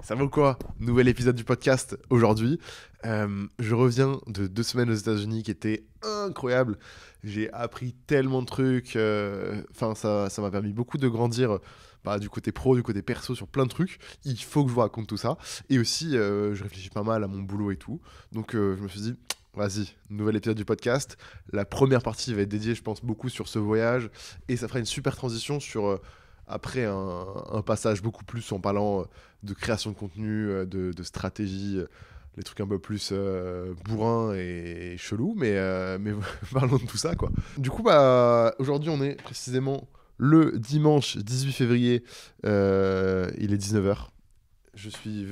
Ça vaut quoi? Nouvel épisode du podcast aujourd'hui. Je reviens de 2 semaines aux États-Unis qui étaient incroyables. J'ai appris tellement de trucs. Enfin, ça m'a permis beaucoup de grandir du côté pro, du côté perso sur plein de trucs. Il faut que je vous raconte tout ça. Et aussi, je réfléchis pas mal à mon boulot et tout. Donc, je me suis dit, vas-y, nouvel épisode du podcast. La première partie va être dédiée, je pense, beaucoup sur ce voyage. Et ça fera une super transition sur. Après un passage beaucoup plus en parlant de création de contenu, de stratégie, les trucs un peu plus bourrins et chelous, mais parlons de tout ça, quoi. Du coup, aujourd'hui, on est précisément le dimanche 18 février, il est 19h.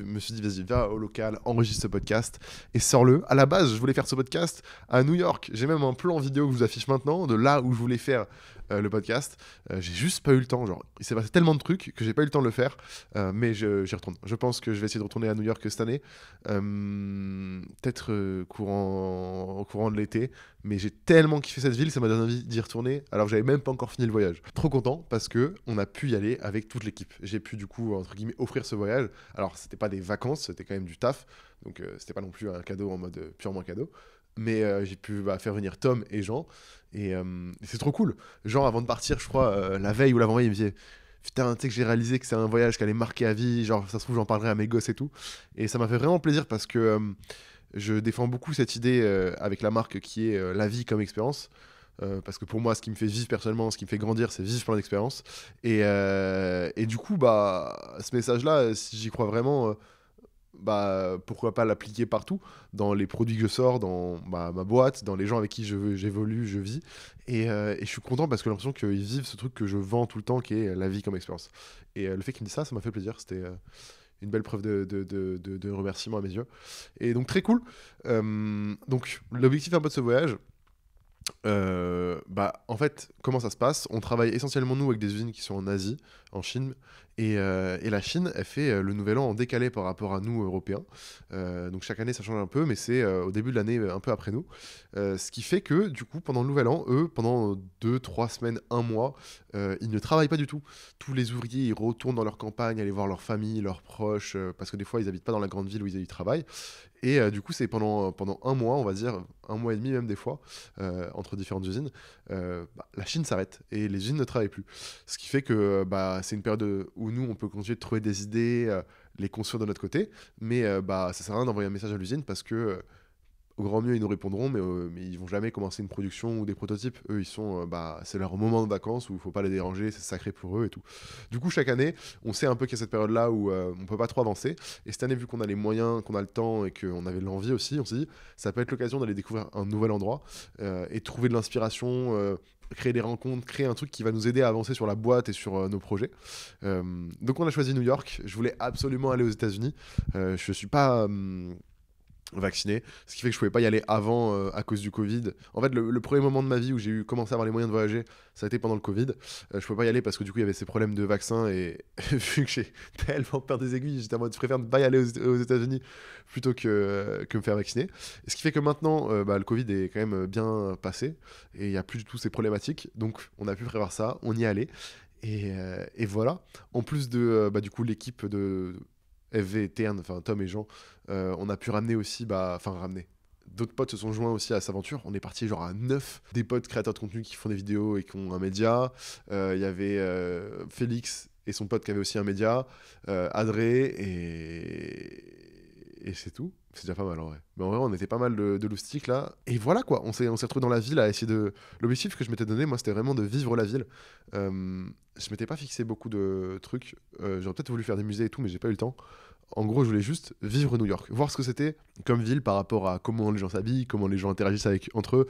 Me suis dit, vas-y, va au local, enregistre ce podcast et sors-le. À la base, je voulais faire ce podcast à New York. J'ai même un plan vidéo que je vous affiche maintenant de là où je voulais faire le podcast. J'ai juste pas eu le temps. Genre, il s'est passé tellement de trucs que j'ai pas eu le temps de le faire. Mais j'y retourne. Je pense que je vais essayer de retourner à New York cette année. Peut-être au courant de l'été. Mais j'ai tellement kiffé cette ville, ça m'a donné envie d'y retourner. Alors, j'avais même pas encore fini le voyage. Trop content parce que on a pu y aller avec toute l'équipe. J'ai pu, du coup, entre guillemets, offrir ce voyage. Alors, c'était pas des vacances, c'était quand même du taf. Donc, c'était pas non plus un cadeau en mode purement cadeau. Mais j'ai pu faire venir Tom et Jean. Et c'est trop cool. Jean, avant de partir, je crois, la veille ou l'avant-veille, il me disait putain, tu sais que j'ai réalisé que c'est un voyage qui allait marquer à vie. Genre, ça se trouve, j'en parlerai à mes gosses et tout. Et ça m'a fait vraiment plaisir parce que je défends beaucoup cette idée avec la marque qui est la vie comme expérience. Parce que pour moi, ce qui me fait vivre personnellement, ce qui me fait grandir, c'est vivre plein d'expériences. Et du coup, ce message-là, si j'y crois vraiment, pourquoi pas l'appliquer partout, dans les produits que je sors, dans ma boîte, dans les gens avec qui j'évolue, je vis. Et je suis content parce que j'ai l'impression qu'ils vivent ce truc que je vends tout le temps, qui est la vie comme expérience. Et le fait qu'ils me disent ça m'a fait plaisir. C'était une belle preuve de remerciement à mes yeux. Et donc, très cool. Donc, l'objectif un peu de ce voyage, en fait, comment ça se passe? On travaille essentiellement, nous, avec des usines qui sont en Asie, en Chine. Et la Chine, elle fait le nouvel an en décalé par rapport à nous, Européens. Donc chaque année, ça change un peu, mais c'est au début de l'année, un peu après nous. Ce qui fait que, du coup, pendant le nouvel an, eux, pendant 2, 3 semaines, un mois, ils ne travaillent pas du tout. Tous les ouvriers, ils retournent dans leur campagne, aller voir leur famille, leurs proches, parce que des fois, ils habitent pas dans la grande ville où ils travaillent. Et du coup, c'est pendant un mois, on va dire, un mois et demi même des fois, entre différentes usines, la Chine s'arrête et les usines ne travaillent plus. Ce qui fait que c'est une période où nous, on peut continuer de trouver des idées, les construire de notre côté, mais ça sert à rien d'envoyer un message à l'usine parce que au grand mieux, ils nous répondront, mais ils vont jamais commencer une production ou des prototypes. Eux, ils sont, c'est leur moment de vacances où il faut pas les déranger, c'est sacré pour eux et tout. Du coup, chaque année, on sait un peu qu'il y a cette période-là où on peut pas trop avancer. Et cette année, vu qu'on a les moyens, qu'on a le temps et qu'on avait l'envie aussi, on s'est dit, ça peut être l'occasion d'aller découvrir un nouvel endroit et trouver de l'inspiration. Créer des rencontres, créer un truc qui va nous aider à avancer sur la boîte et sur nos projets. Donc on a choisi New York. Je voulais absolument aller aux États-Unis. Je suis pas vacciné, ce qui fait que je pouvais pas y aller avant à cause du Covid. En fait, le premier moment de ma vie où j'ai commencé à avoir les moyens de voyager, ça a été pendant le Covid. Je pouvais pas y aller parce que du coup il y avait ces problèmes de vaccin et vu que j'ai tellement peur des aiguilles, j'étais en mode je préfère ne pas y aller aux États-Unis plutôt que me faire vacciner. Et ce qui fait que maintenant le Covid est quand même bien passé et il y a plus du tout ces problématiques. Donc on a pu prévoir ça, on y est allé. Et voilà. En plus de du coup l'équipe de FV et Terne, enfin Tom et Jean, on a pu ramener aussi, ramener. D'autres potes se sont joints aussi à cette aventure. On est parti genre à 9 des potes créateurs de contenu qui font des vidéos et qui ont un média. Il y avait Félix et son pote qui avait aussi un média, Adré et c'est tout. C'est déjà pas mal en vrai. Mais en vrai, on était pas mal de loustiques là. Et voilà quoi, on s'est retrouvés dans la ville à essayer de. L'objectif que je m'étais donné, moi, c'était vraiment de vivre la ville. Je m'étais pas fixé beaucoup de trucs. J'aurais peut-être voulu faire des musées et tout, mais j'ai pas eu le temps. En gros, je voulais juste vivre New York, voir ce que c'était comme ville par rapport à comment les gens s'habillent, comment les gens interagissent entre eux,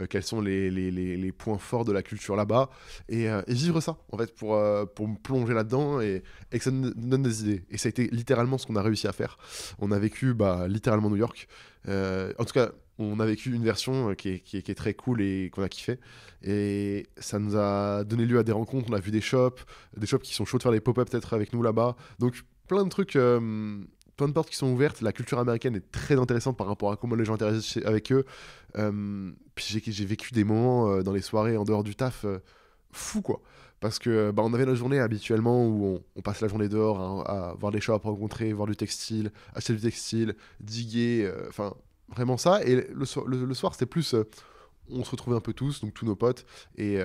quels sont les points forts de la culture là-bas, et vivre ça, en fait, pour me plonger là-dedans et que ça nous donne des idées. Et ça a été littéralement ce qu'on a réussi à faire. On a vécu littéralement New York. En tout cas, on a vécu une version qui est très cool et qu'on a kiffé. Et ça nous a donné lieu à des rencontres. On a vu des shops qui sont chauds de faire des pop-up peut-être avec nous là-bas. Donc plein de trucs, plein de portes qui sont ouvertes. La culture américaine est très intéressante par rapport à comment les gens interagissent avec eux. Puis j'ai vécu des moments dans les soirées en dehors du taf fou quoi. parce que bah, on avait notre journée habituellement où on passe la journée dehors à voir des shops, rencontrer, voir du textile, acheter du textile, diguer, enfin vraiment ça. Et le soir, c'était plus on se retrouvait un peu tous, donc tous nos potes, et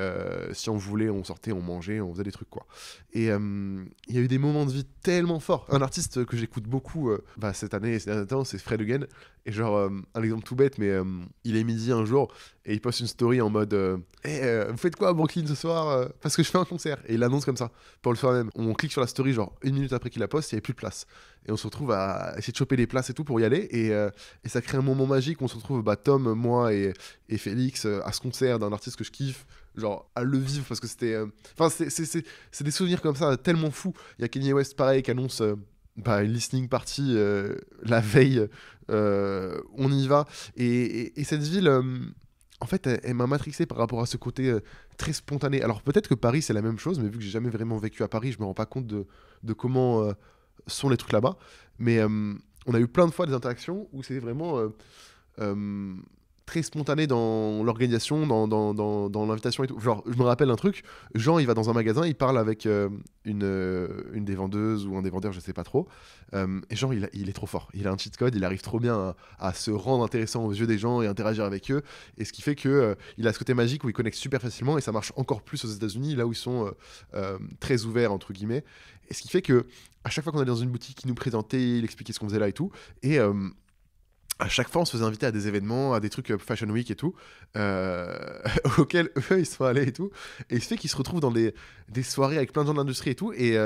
si on voulait, on sortait, on mangeait, on faisait des trucs, quoi. Et il y a eu des moments de vie tellement forts. Un artiste que j'écoute beaucoup bah, cette année, ces derniers temps, c'est Fred Again. Et genre, un exemple tout bête, mais il est midi un jour, et il poste une story en mode hey, vous faites quoi à Brooklyn ce soir parce que je fais un concert. Et il l'annonce comme ça, pour le soir même. On clique sur la story, genre une minute après qu'il la poste, il n'y avait plus de place. Et on se retrouve à essayer de choper des places et tout pour y aller. Et ça crée un moment magique. On se retrouve, bah, Tom, moi et Félix, à ce concert d'un artiste que je kiffe, genre à le vivre parce que c'était. Enfin, c'est des souvenirs comme ça tellement fous. Il y a Kanye West, pareil, qui annonce. Bah, une listening party la veille, on y va. Et cette ville, en fait, elle m'a matrixé par rapport à ce côté très spontané. Alors peut-être que Paris, c'est la même chose, mais vu que j'ai jamais vraiment vécu à Paris, je me rends pas compte de comment sont les trucs là-bas. Mais on a eu plein de fois des interactions où c'est vraiment euh, très spontané dans l'organisation, dans l'invitation et tout. Genre, je me rappelle un truc, Jean, il va dans un magasin, il parle avec une des vendeuses ou un des vendeurs, je sais pas trop. Et Jean, il est trop fort. Il a un cheat code, il arrive trop bien à se rendre intéressant aux yeux des gens et interagir avec eux. Et ce qui fait que il a ce côté magique où il connecte super facilement et ça marche encore plus aux États-Unis, là où ils sont très ouverts, entre guillemets. Et ce qui fait que à chaque fois qu'on est dans une boutique, il nous présentait, il expliquait ce qu'on faisait là et tout. Et à chaque fois, on se faisait inviter à des événements, à des trucs Fashion Week et tout, euh, auxquels eux, ils sont allés et tout. Et il se fait qu'ils se retrouvent dans des soirées avec plein de gens de l'industrie et tout. Et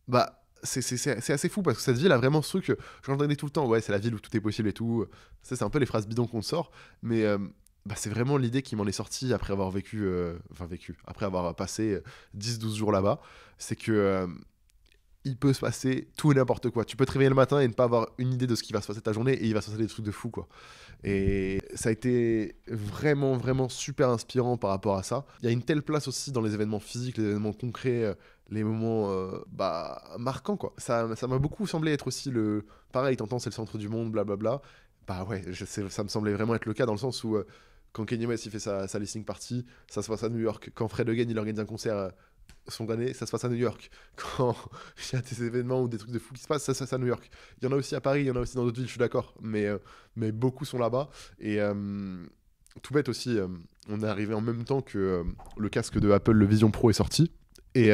bah, c'est assez fou parce que cette ville a vraiment ce truc, j'entendais tout le temps, ouais, c'est la ville où tout est possible et tout. Ça, c'est un peu les phrases bidons qu'on sort. Mais bah, c'est vraiment l'idée qui m'en est sortie après avoir après avoir passé 10-12 jours là-bas. C'est que il peut se passer tout et n'importe quoi. Tu peux te réveiller le matin et ne pas avoir une idée de ce qui va se passer ta journée et il va se passer des trucs de fou, quoi. Et ça a été vraiment, vraiment super inspirant par rapport à ça. Il y a une telle place aussi dans les événements physiques, les événements concrets, les moments bah, marquants, quoi. Ça m'a beaucoup semblé être aussi le... Pareil, t'entends, c'est le centre du monde, blablabla. Bah ouais, ça me semblait vraiment être le cas dans le sens où... quand Kanye West il fait sa listening party, ça se passe à New York. Quand Fred Again il organise un concert spontané, ça se passe à New York. Quand il y a des événements ou des trucs de fou qui se passent, ça se passe à New York. Il y en a aussi à Paris, il y en a aussi dans d'autres villes, je suis d'accord. Mais beaucoup sont là-bas. Et tout bête aussi, on est arrivé en même temps que le casque de Apple, le Vision Pro, est sorti. Et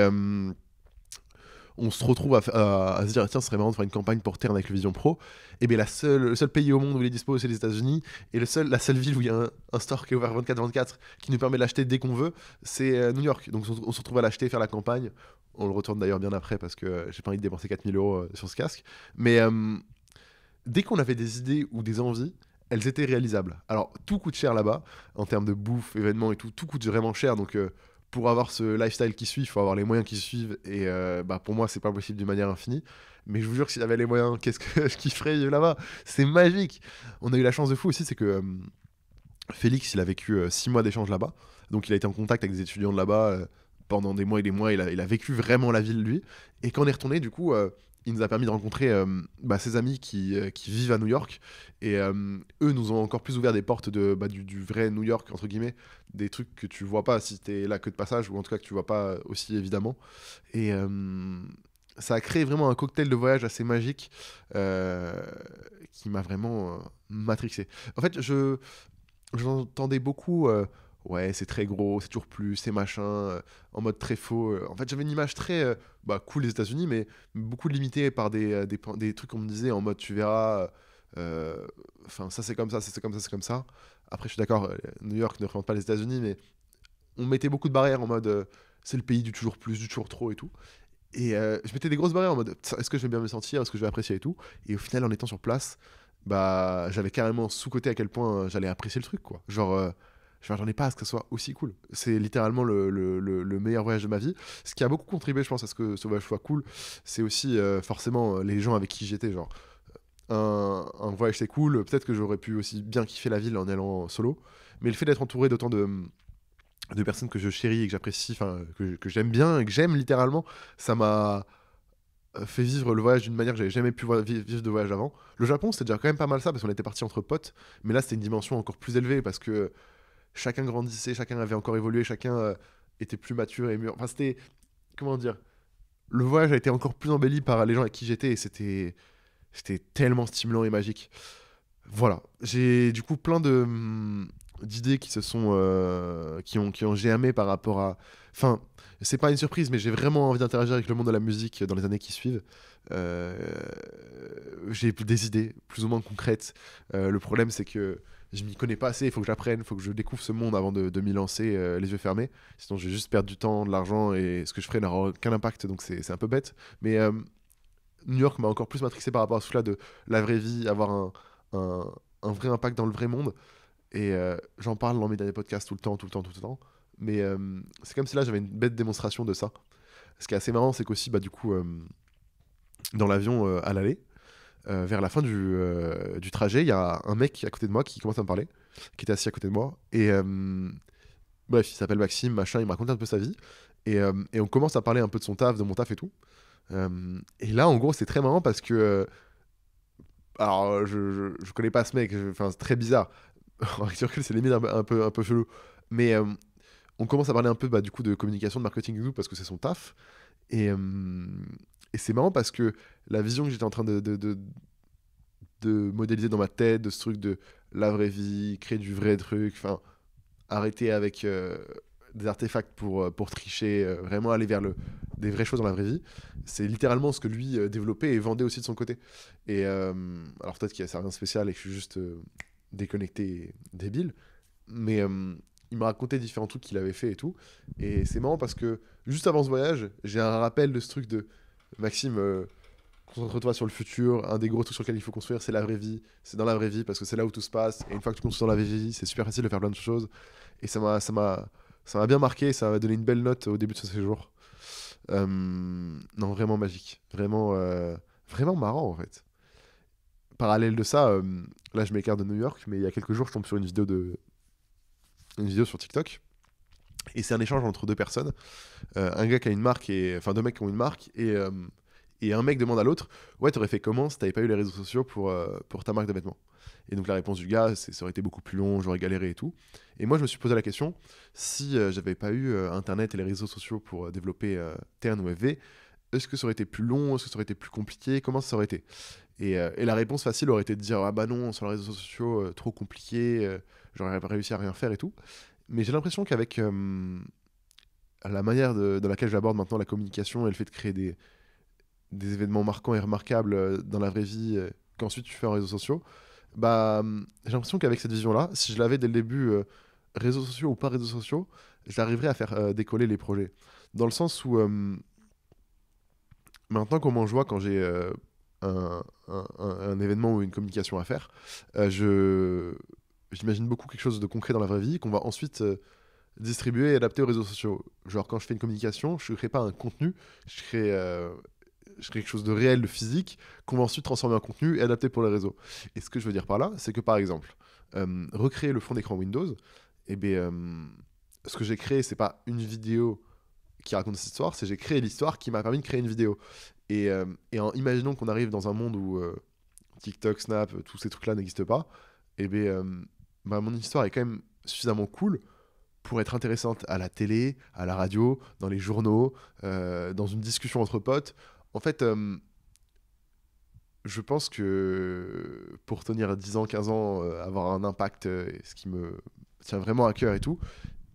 on se retrouve à se dire tiens, ce serait marrant de faire une campagne pour Terne avec le Vision Pro. Et bien le seul pays au monde où il est dispo, c'est les États-Unis. Et la seule ville où il y a un store qui est ouvert 24/24 qui nous permet de l'acheter dès qu'on veut, c'est New York. Donc on se retrouve à l'acheter, faire la campagne. On le retourne d'ailleurs bien après parce que j'ai pas envie de dépenser 4 000 € sur ce casque. Mais dès qu'on avait des idées ou des envies, elles étaient réalisables. Alors, tout coûte cher là-bas, en termes de bouffe, événements et tout coûte vraiment cher. Donc, pour avoir ce lifestyle qui suit, il faut avoir les moyens qui suivent. Et bah, pour moi, c'est pas possible d'une manière infinie. Mais je vous jure que s'il y avait les moyens, qu'est-ce que je kifferais vivre là-bas. C'est magique. On a eu la chance de fou aussi, c'est que Félix, il a vécu 6 mois d'échange là-bas. Donc, il a été en contact avec des étudiants de là-bas pendant des mois et des mois. Il a vécu vraiment la ville, lui. Et quand on est retourné, du coup, il nous a permis de rencontrer bah, ses amis qui vivent à New York. Et eux nous ont encore plus ouvert des portes du vrai New York, entre guillemets. Des trucs que tu vois pas si t'es là que de passage, ou en tout cas que tu vois pas aussi évidemment. Et ça a créé vraiment un cocktail de voyage assez magique qui m'a vraiment matrixé. En fait, j'entendais beaucoup. Ouais, c'est très gros, c'est toujours plus, c'est machin, en mode très faux. En fait, j'avais une image très bah, cool les États-Unis, mais beaucoup limitée par des trucs qu'on me disait en mode tu verras, enfin, ça c'est comme ça, ça c'est comme ça, c'est comme ça. Après, je suis d'accord, New York ne représente pas les États-Unis, mais on mettait beaucoup de barrières en mode c'est le pays du toujours plus, du toujours trop et tout. Et je mettais des grosses barrières en mode est-ce que je vais bien me sentir, est-ce que je vais apprécier et tout. Et au final, en étant sur place, bah, j'avais carrément sous-coté à quel point j'allais apprécier le truc, quoi. Genre, je m'attendais pas à ce que ça soit aussi cool. C'est littéralement le meilleur voyage de ma vie. Ce qui a beaucoup contribué, je pense, à ce que ce voyage soit cool, c'est aussi forcément les gens avec qui j'étais. Genre, un voyage c'est cool, peut-être que j'aurais pu aussi bien kiffer la ville en allant solo, mais le fait d'être entouré d'autant de personnes que je chéris et que j'apprécie, enfin, que j'aime bien et que j'aime littéralement, ça m'a fait vivre le voyage d'une manière que j'avais jamais pu vivre de voyage avant. Le Japon, c'était déjà quand même pas mal ça, parce qu'on était partis entre potes, mais là, c'était une dimension encore plus élevée, parce que chacun grandissait, chacun avait encore évolué, chacun était plus mature et mûr. Enfin, c'était, comment dire, le voyage a été encore plus embelli par les gens avec qui j'étais et c'était tellement stimulant et magique. Voilà, j'ai du coup plein d'idées qui se sont qui ont germé par rapport à, enfin, c'est pas une surprise, mais j'ai vraiment envie d'interagir avec le monde de la musique dans les années qui suivent. Euh, j'ai des idées plus ou moins concrètes. Le problème, c'est que je m'y connais pas assez, il faut que j'apprenne, il faut que je découvre ce monde avant de m'y lancer les yeux fermés. Sinon, je vais juste perdre du temps, de l'argent, et ce que je ferai n'aura aucun impact, donc c'est un peu bête. Mais New York m'a encore plus matrixé par rapport à ce truc-là de la vraie vie, avoir un, un vrai impact dans le vrai monde. Et j'en parle dans mes derniers podcasts tout le temps, tout le temps, tout le temps. Mais c'est comme si là, j'avais une bête démonstration de ça. Ce qui est assez marrant, c'est qu'aussi, bah, du coup, dans l'avion à l'aller, vers la fin du trajet, il y a un mec à côté de moi qui commence à me parler, qui était assis à côté de moi. Et bref, il s'appelle Maxime, machin, il me raconte un peu sa vie. Et on commence à parler un peu de son taf, de mon taf et tout. Et là, en gros, c'est très marrant parce que. Alors, je connais pas ce mec, enfin, c'est très bizarre. Avec du recul, c'est limite un peu chelou. Mais on commence à parler un peu bah, du coup de communication, de marketing et tout, parce que c'est son taf. Et, et c'est marrant parce que la vision que j'étais en train de modéliser dans ma tête, de ce truc de la vraie vie, créer du vrai truc, enfin, arrêter avec des artefacts pour tricher, vraiment aller vers des vraies choses dans la vraie vie, c'est littéralement ce que lui développait et vendait aussi de son côté. Et alors peut-être qu'il y a rien de spécial et que je suis juste déconnecté et débile, mais il m'a raconté différents trucs qu'il avait fait et tout. Et c'est marrant parce que juste avant ce voyage, j'ai un rappel de ce truc de Maxime, concentre-toi sur le futur. Un des gros trucs sur lesquels il faut construire, c'est la vraie vie. C'est dans la vraie vie parce que c'est là où tout se passe. Et une fois que tu construis dans la vraie vie, c'est super facile de faire plein de choses. Et ça m'a bien marqué. Ça m'a donné une belle note au début de ce séjour. Non, vraiment magique. Vraiment, vraiment marrant en fait. Parallèle de ça, là je m'écarte de New York, mais il y a quelques jours, je tombe sur une vidéo sur TikTok. Et c'est un échange entre deux personnes. Un gars qui a une marque, enfin deux mecs qui ont une marque, et un mec demande à l'autre, ouais, t'aurais fait comment si t'avais pas eu les réseaux sociaux pour ta marque de vêtements? Et donc la réponse du gars, ça aurait été beaucoup plus long, j'aurais galéré et tout. Et moi, je me suis posé la question, si j'avais pas eu Internet et les réseaux sociaux pour développer Tern ou FV, est-ce que ça aurait été plus long? Est-ce que ça aurait été plus compliqué? Comment ça aurait été? Et la réponse facile aurait été de dire, ah bah non, sur les réseaux sociaux, trop compliqué, j'aurais pas réussi à rien faire et tout. Mais j'ai l'impression qu'avec la manière de laquelle j'aborde maintenant la communication et le fait de créer des événements marquants et remarquables dans la vraie vie qu'ensuite tu fais en réseaux sociaux, bah, j'ai l'impression qu'avec cette vision-là, si je l'avais dès le début, réseaux sociaux ou pas réseaux sociaux, j'arriverais à faire décoller les projets. Dans le sens où maintenant, comment je vois quand j'ai un événement ou une communication à faire, j'imagine beaucoup quelque chose de concret dans la vraie vie qu'on va ensuite distribuer et adapter aux réseaux sociaux. Genre, quand je fais une communication, je ne crée pas un contenu, je crée quelque chose de réel, de physique, qu'on va ensuite transformer en contenu et adapter pour les réseaux. Et ce que je veux dire par là, c'est que par exemple, recréer le fond d'écran Windows, et ce que j'ai créé, c'est pas une vidéo qui raconte cette histoire, c'est j'ai créé l'histoire qui m'a permis de créer une vidéo. Et en imaginant qu'on arrive dans un monde où TikTok, Snap, tous ces trucs-là n'existent pas, et bah, mon histoire est quand même suffisamment cool pour être intéressante à la télé, à la radio, dans les journaux, dans une discussion entre potes. En fait, je pense que pour tenir 10 ans, 15 ans, avoir un impact, ce qui me tient vraiment à cœur et tout,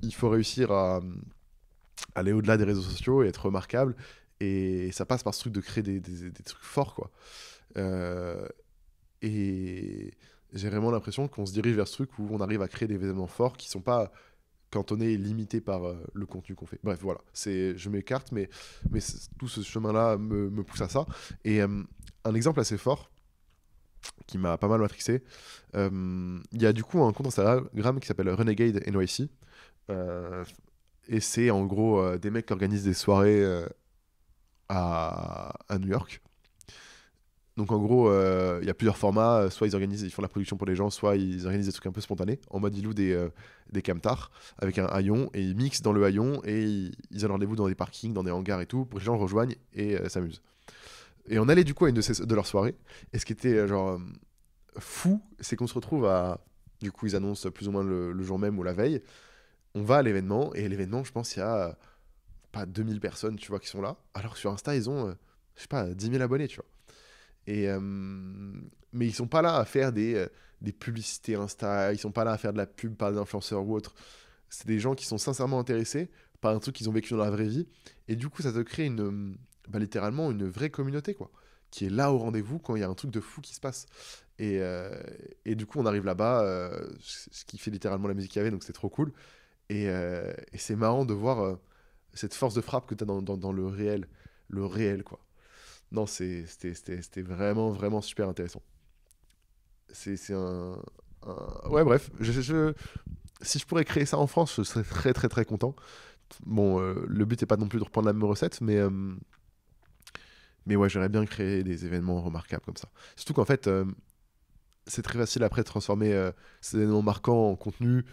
il faut réussir à aller au-delà des réseaux sociaux et être remarquable. Et ça passe par ce truc de créer des trucs forts, quoi. Euh, et j'ai vraiment l'impression qu'on se dirige vers ce truc où on arrive à créer des événements forts qui sont pas cantonnés et limités par le contenu qu'on fait. Bref, voilà. Je m'écarte, mais tout ce chemin-là me pousse à ça. Et un exemple assez fort qui m'a pas mal matrixé, il y a du coup un compte Instagram qui s'appelle Renegade NYC. Euh, et c'est en gros des mecs qui organisent des soirées à New York. Donc en gros, il y a plusieurs formats. Soit ils font la production pour les gens, soit ils organisent des trucs un peu spontanés. En mode, ils louent des camtars avec un haillon et ils mixent dans le haillon et ils donnent rendez-vous dans des parkings, dans des hangars et tout pour que les gens rejoignent et s'amusent. Et on allait du coup à une de leurs soirées. Et ce qui était fou, c'est qu'on se retrouve à. Du coup, ils annoncent plus ou moins le jour même ou la veille. on va à l'événement, et l'événement, je pense, il y a pas 2000 personnes, tu vois, qui sont là, alors que sur Insta, ils ont, je sais pas, 10 000 abonnés, tu vois. Et, mais ils sont pas là à faire des publicités Insta, ils sont pas là à faire de la pub par des influenceurs ou autre. C'est des gens qui sont sincèrement intéressés par un truc qu'ils ont vécu dans la vraie vie. Et du coup, ça te crée littéralement une vraie communauté, quoi, qui est là au rendez-vous quand il y a un truc de fou qui se passe. Et, euh, et du coup, on arrive là-bas, ce qui fait littéralement la musique qu'il y avait, donc c'est trop cool. Et c'est marrant de voir cette force de frappe que tu as dans le réel, quoi. Non, c'était vraiment, vraiment super intéressant. C'est Ouais, bref, si je pourrais créer ça en France, je serais très, très, très content. Bon, le but n'est pas non plus de reprendre la même recette, mais ouais, j'aimerais bien créer des événements remarquables comme ça. Surtout qu'en fait, c'est très facile après de transformer ces événements marquants en contenu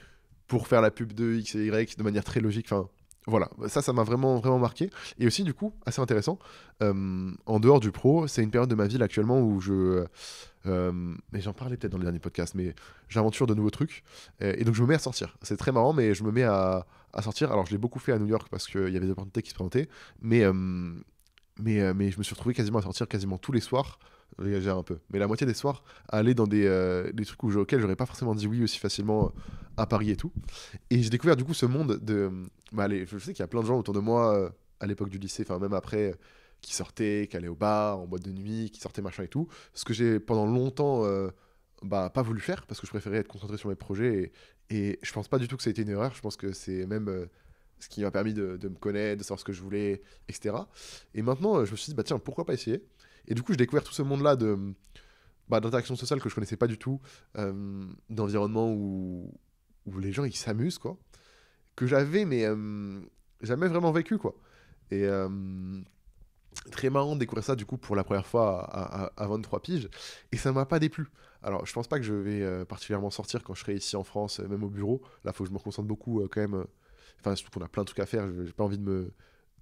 pour faire la pub de X et Y de manière très logique. Enfin, voilà, ça m'a vraiment, vraiment marqué. Et aussi, du coup, assez intéressant, en dehors du pro, c'est une période de ma vie là, actuellement où mais j'en parlais peut-être dans le dernier podcast, mais j'aventure de nouveaux trucs. Et donc, je me mets à sortir. C'est très marrant, mais je me mets à sortir. Alors, je l'ai beaucoup fait à New York parce qu'il y avait des opportunités qui se présentaient, mais, mais je me suis retrouvé quasiment à sortir quasiment tous les soirs. J'exagère un peu, mais la moitié des soirs à aller dans des trucs auxquels j'aurais pas forcément dit oui aussi facilement à Paris et tout. Et j'ai découvert du coup ce monde de. Bah, je sais qu'il y a plein de gens autour de moi à l'époque du lycée, enfin même après, qui sortaient, qui allaient au bar, en boîte de nuit, qui sortaient machin et tout. Ce que j'ai pendant longtemps pas voulu faire parce que je préférais être concentré sur mes projets. Et je pense pas du tout que ça a été une erreur. Je pense que c'est même ce qui m'a permis de me connaître, de savoir ce que je voulais, etc. Et maintenant, je me suis dit, bah tiens, pourquoi pas essayer. Et du coup, j'ai découvert tout ce monde-là d'interaction sociale que je connaissais pas du tout, d'environnement où les gens ils s'amusent, quoi, que j'avais, mais jamais vraiment vécu, quoi. Et très marrant de découvrir ça, du coup, pour la première fois à 23 piges, et ça m'a pas déplu. Alors, je pense pas que je vais particulièrement sortir quand je serai ici en France, même au bureau. Là, faut que je me concentre beaucoup, quand même. Enfin, surtout qu'on a plein de trucs à faire, j'ai pas envie de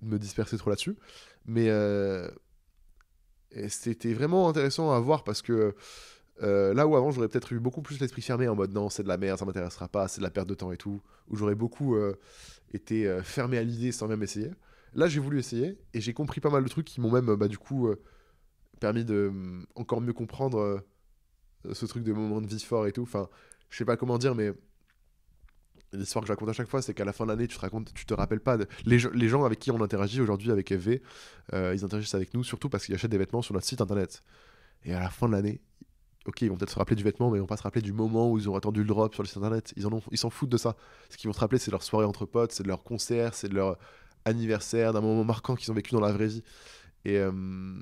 me disperser trop là-dessus. Mais et c'était vraiment intéressant à voir parce que là où avant j'aurais peut-être eu beaucoup plus l'esprit fermé en mode non, c'est de la merde, ça m'intéressera pas, c'est de la perte de temps et tout, où j'aurais beaucoup été fermé à l'idée sans même essayer. Là, j'ai voulu essayer et j'ai compris pas mal de trucs qui m'ont même du coup permis de encore mieux comprendre ce truc de moment de vie fort et tout. Enfin, je sais pas comment dire, mais l'histoire que je raconte à chaque fois, c'est qu'à la fin de l'année, tu te rappelles pas. Les gens avec qui on interagit aujourd'hui avec FV, ils interagissent avec nous surtout parce qu'ils achètent des vêtements sur notre site internet. Et à la fin de l'année, ok, ils vont peut-être se rappeler du vêtement, mais ils vont pas se rappeler du moment où ils ont attendu le drop sur le site internet. Ils s'en foutent de ça. Ce qu'ils vont se rappeler, c'est leur soirée entre potes, c'est de leur concert, c'est de leur anniversaire, d'un moment marquant qu'ils ont vécu dans la vraie vie. Et, euh,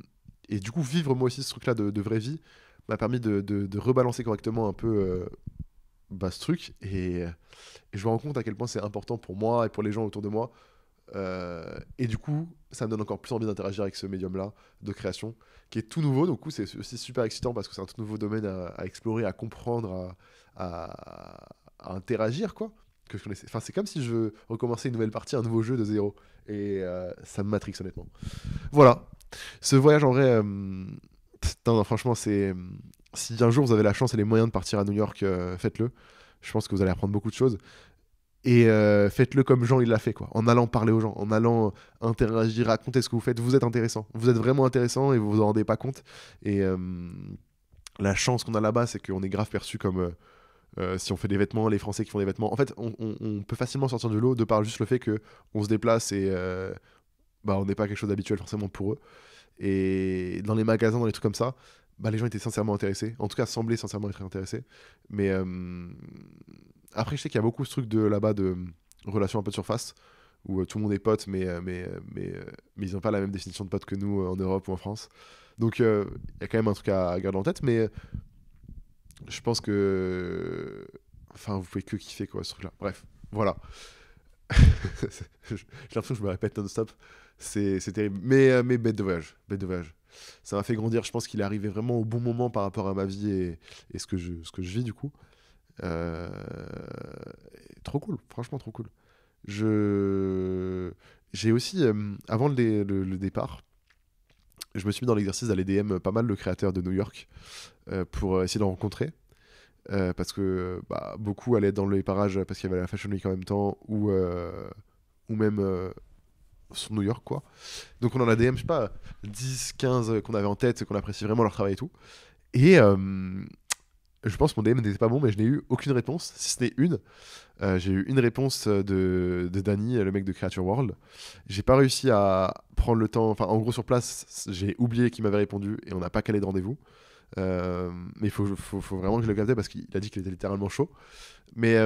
et du coup, vivre moi aussi ce truc-là de vraie vie m'a permis de rebalancer correctement un peu ce truc. Et je me rends compte à quel point c'est important pour moi et pour les gens autour de moi. Et du coup, ça me donne encore plus envie d'interagir avec ce médium-là de création, qui est tout nouveau. Donc, du coup, c'est aussi super excitant parce que c'est un tout nouveau domaine à explorer, à comprendre, à interagir, quoi. Que je connaissais. Enfin, c'est comme si je recommençais une nouvelle partie, un nouveau jeu de zéro. Et ça me matrix, honnêtement. Voilà. Ce voyage, en vrai, non, franchement, si un jour vous avez la chance et les moyens de partir à New York, faites-le. Je pense que vous allez apprendre beaucoup de choses. Et faites-le comme Jean il l'a fait, quoi. En allant parler aux gens, en allant interagir, raconter ce que vous faites. Vous êtes intéressant. Vous êtes vraiment intéressant et vous vous en rendez pas compte. Et la chance qu'on a là-bas, c'est qu'on est grave perçu comme si on fait des vêtements, les Français qui font des vêtements. En fait, on peut facilement sortir de l'eau de par juste le fait qu'on se déplace et on n'est pas quelque chose d'habituel forcément pour eux. Et dans les magasins, dans les trucs comme ça, les gens étaient sincèrement intéressés. En tout cas, semblaient sincèrement être intéressés. Mais après, je sais qu'il y a beaucoup ce truc de là-bas de relation un peu de surface, où tout le monde est pote, mais ils n'ont pas la même définition de pote que nous en Europe ou en France. Donc, il y a quand même un truc à garder en tête, mais je pense que. Enfin, vous pouvez que kiffer, quoi, ce truc-là. Bref, voilà. J'ai l'impression que je me répète non-stop. C'est terrible. Mais bête de voyage. Bête de voyage. Ça m'a fait grandir. Je pense qu'il est arrivé vraiment au bon moment par rapport à ma vie et ce que je vis, du coup. Euh, Trop cool. Franchement, trop cool. J'ai aussi, avant le départ, je me suis mis dans l'exercice d'aller DM pas mal de créateurs de New York pour essayer d'en rencontrer. parce que beaucoup allaient dans les parages parce qu'il y avait la Fashion Week en même temps, ou même sur New York, quoi. Donc on en a DM, je sais pas, 10, 15 qu'on avait en tête, qu'on apprécie vraiment leur travail et tout. Et je pense que mon DM n'était pas bon, mais je n'ai eu aucune réponse, si ce n'est une. J'ai eu une réponse de Danny, le mec de Creature World. J'ai pas réussi à prendre le temps. Enfin, en gros, sur place, j'ai oublié qu'il m'avait répondu et on n'a pas calé de rendez-vous. Mais faut vraiment que je le capte parce qu'il a dit qu'il était littéralement chaud. Mais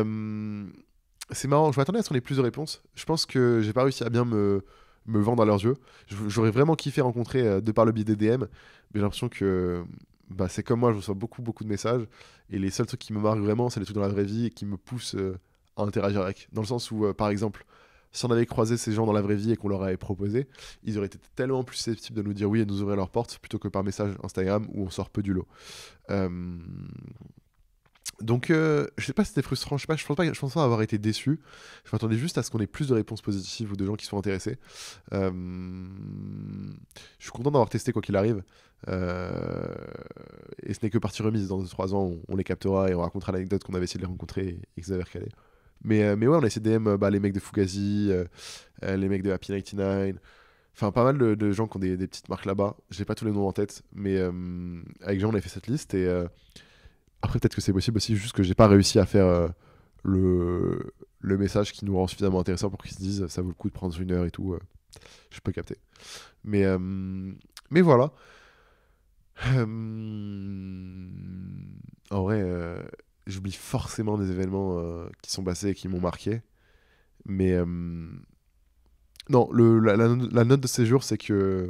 c'est marrant, je m'attendais à ce qu'on ait plus de réponses. Je pense que j'ai pas réussi à bien me vendre à leurs yeux. J'aurais vraiment kiffé rencontrer de par le biais des DM, mais j'ai l'impression que c'est comme moi, je reçois beaucoup, beaucoup de messages. Et les seuls trucs qui me marquent vraiment, c'est les trucs dans la vraie vie et qui me poussent à interagir avec. Dans le sens où, par exemple, si on avait croisé ces gens dans la vraie vie et qu'on leur avait proposé, ils auraient été tellement plus susceptibles de nous dire oui et de nous ouvrir leurs portes plutôt que par message Instagram où on sort peu du lot. Euh, donc, je sais pas si c'était frustrant, je sais pas, je pense pas avoir été déçu. Je m'attendais juste à ce qu'on ait plus de réponses positives ou de gens qui sont intéressés. Euh, je suis content d'avoir testé quoi qu'il arrive. Euh, et ce n'est que partie remise. Dans 2-3 ans, on les captera et on racontera l'anecdote qu'on avait essayé de les rencontrer et qu'ils avaient recalé. Mais ouais, on a essayé de DM les mecs de Fugazi, les mecs de Happy 99. Enfin, pas mal de gens qui ont des petites marques là-bas. J'ai pas tous les noms en tête, mais avec Jean, on a fait cette liste et. Après, peut-être que c'est possible aussi, juste que j'ai pas réussi à faire le message qui nous rend suffisamment intéressant pour qu'ils se disent ça vaut le coup de prendre 1 heure et tout. Je peux capter. Mais, euh, mais voilà. Euh, En vrai, j'oublie forcément des événements qui sont passés et qui m'ont marqué. Mais non, la note de séjour, c'est que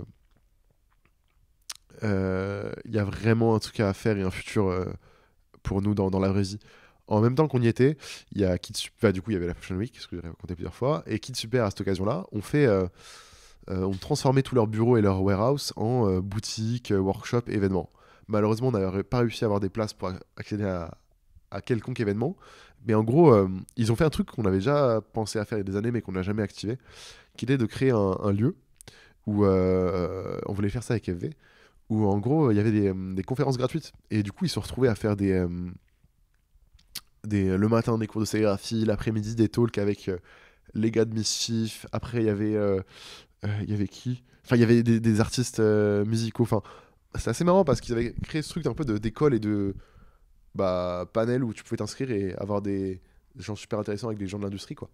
il y a vraiment un truc à faire et un futur pour nous dans la vraie vie. En même temps qu'on y était, il y a du coup il y avait la Fashion Week, ce que j'ai raconté plusieurs fois, et Kid Super à cette occasion-là, on transformait tous leurs bureaux et leurs warehouse en boutiques, workshops, événements. Malheureusement, on n'avait pas réussi à avoir des places pour accéder à quelconque événement, mais en gros, ils ont fait un truc qu'on avait déjà pensé à faire il y a des années, mais qu'on n'a jamais activé, qui était de créer un lieu où on voulait faire ça avec FV, où en gros il y avait des conférences gratuites, et du coup ils se retrouvaient à faire le matin des cours de sérigraphie, l'après-midi des talks avec les gars de Mischief. Après il y avait qui? Enfin il y avait des artistes musicaux. Enfin c'est assez marrant parce qu'ils avaient créé ce truc un peu d'école et de panel où tu pouvais t'inscrire et avoir des gens super intéressants avec des gens de l'industrie, quoi.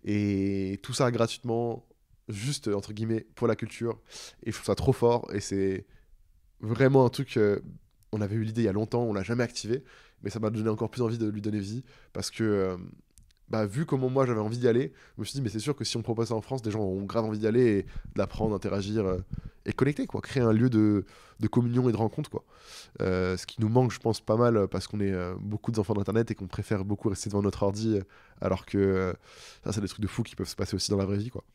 Et tout ça gratuitement, juste entre guillemets pour la culture. Et je trouve ça trop fort et c'est vraiment un truc. On avait eu l'idée il y a longtemps, on l'a jamais activé, mais ça m'a donné encore plus envie de lui donner vie parce que, vu comment moi j'avais envie d'y aller, je me suis dit, mais c'est sûr que si on propose ça en France, des gens auront grave envie d'y aller et d'apprendre, d'interagir et connecter, quoi. Créer un lieu de communion et de rencontre, quoi. Ce qui nous manque, je pense, pas mal parce qu'on est beaucoup d'enfants d'Internet et qu'on préfère beaucoup rester devant notre ordi, alors que ça, c'est des trucs de fous qui peuvent se passer aussi dans la vraie vie, quoi.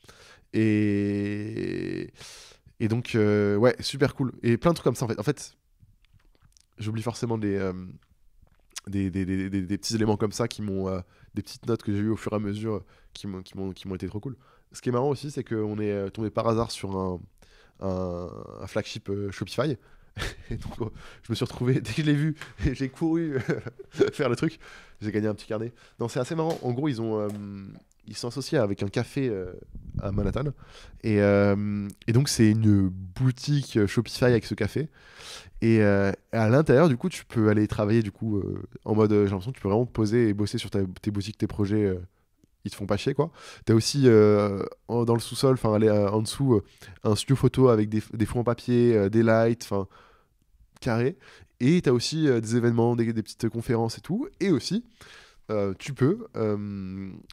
Et. Et donc, ouais, super cool. Et plein de trucs comme ça, en fait. En fait, j'oublie forcément des petits éléments comme ça des petites notes que j'ai eues au fur et à mesure qui m'ont été trop cool. Ce qui est marrant aussi, c'est qu'on est tombé par hasard sur un flagship Shopify. Et donc, je me suis retrouvé, dès que je l'ai vu, j'ai couru faire le truc. J'ai gagné un petit carnet. Non, c'est assez marrant. En gros, ils sont associés avec un café à Manhattan. Et donc, c'est une boutique Shopify avec ce café. Et à l'intérieur, du coup, tu peux aller travailler du coup, en mode, j'ai l'impression que tu peux vraiment te poser et bosser sur tes boutiques, tes projets. Ils te font pas chier, quoi. T'as aussi dans le sous-sol, enfin en dessous, un studio photo avec des fonds en papier, des lights, enfin carré. Et t'as aussi des événements, des petites conférences et tout. Et aussi, tu peux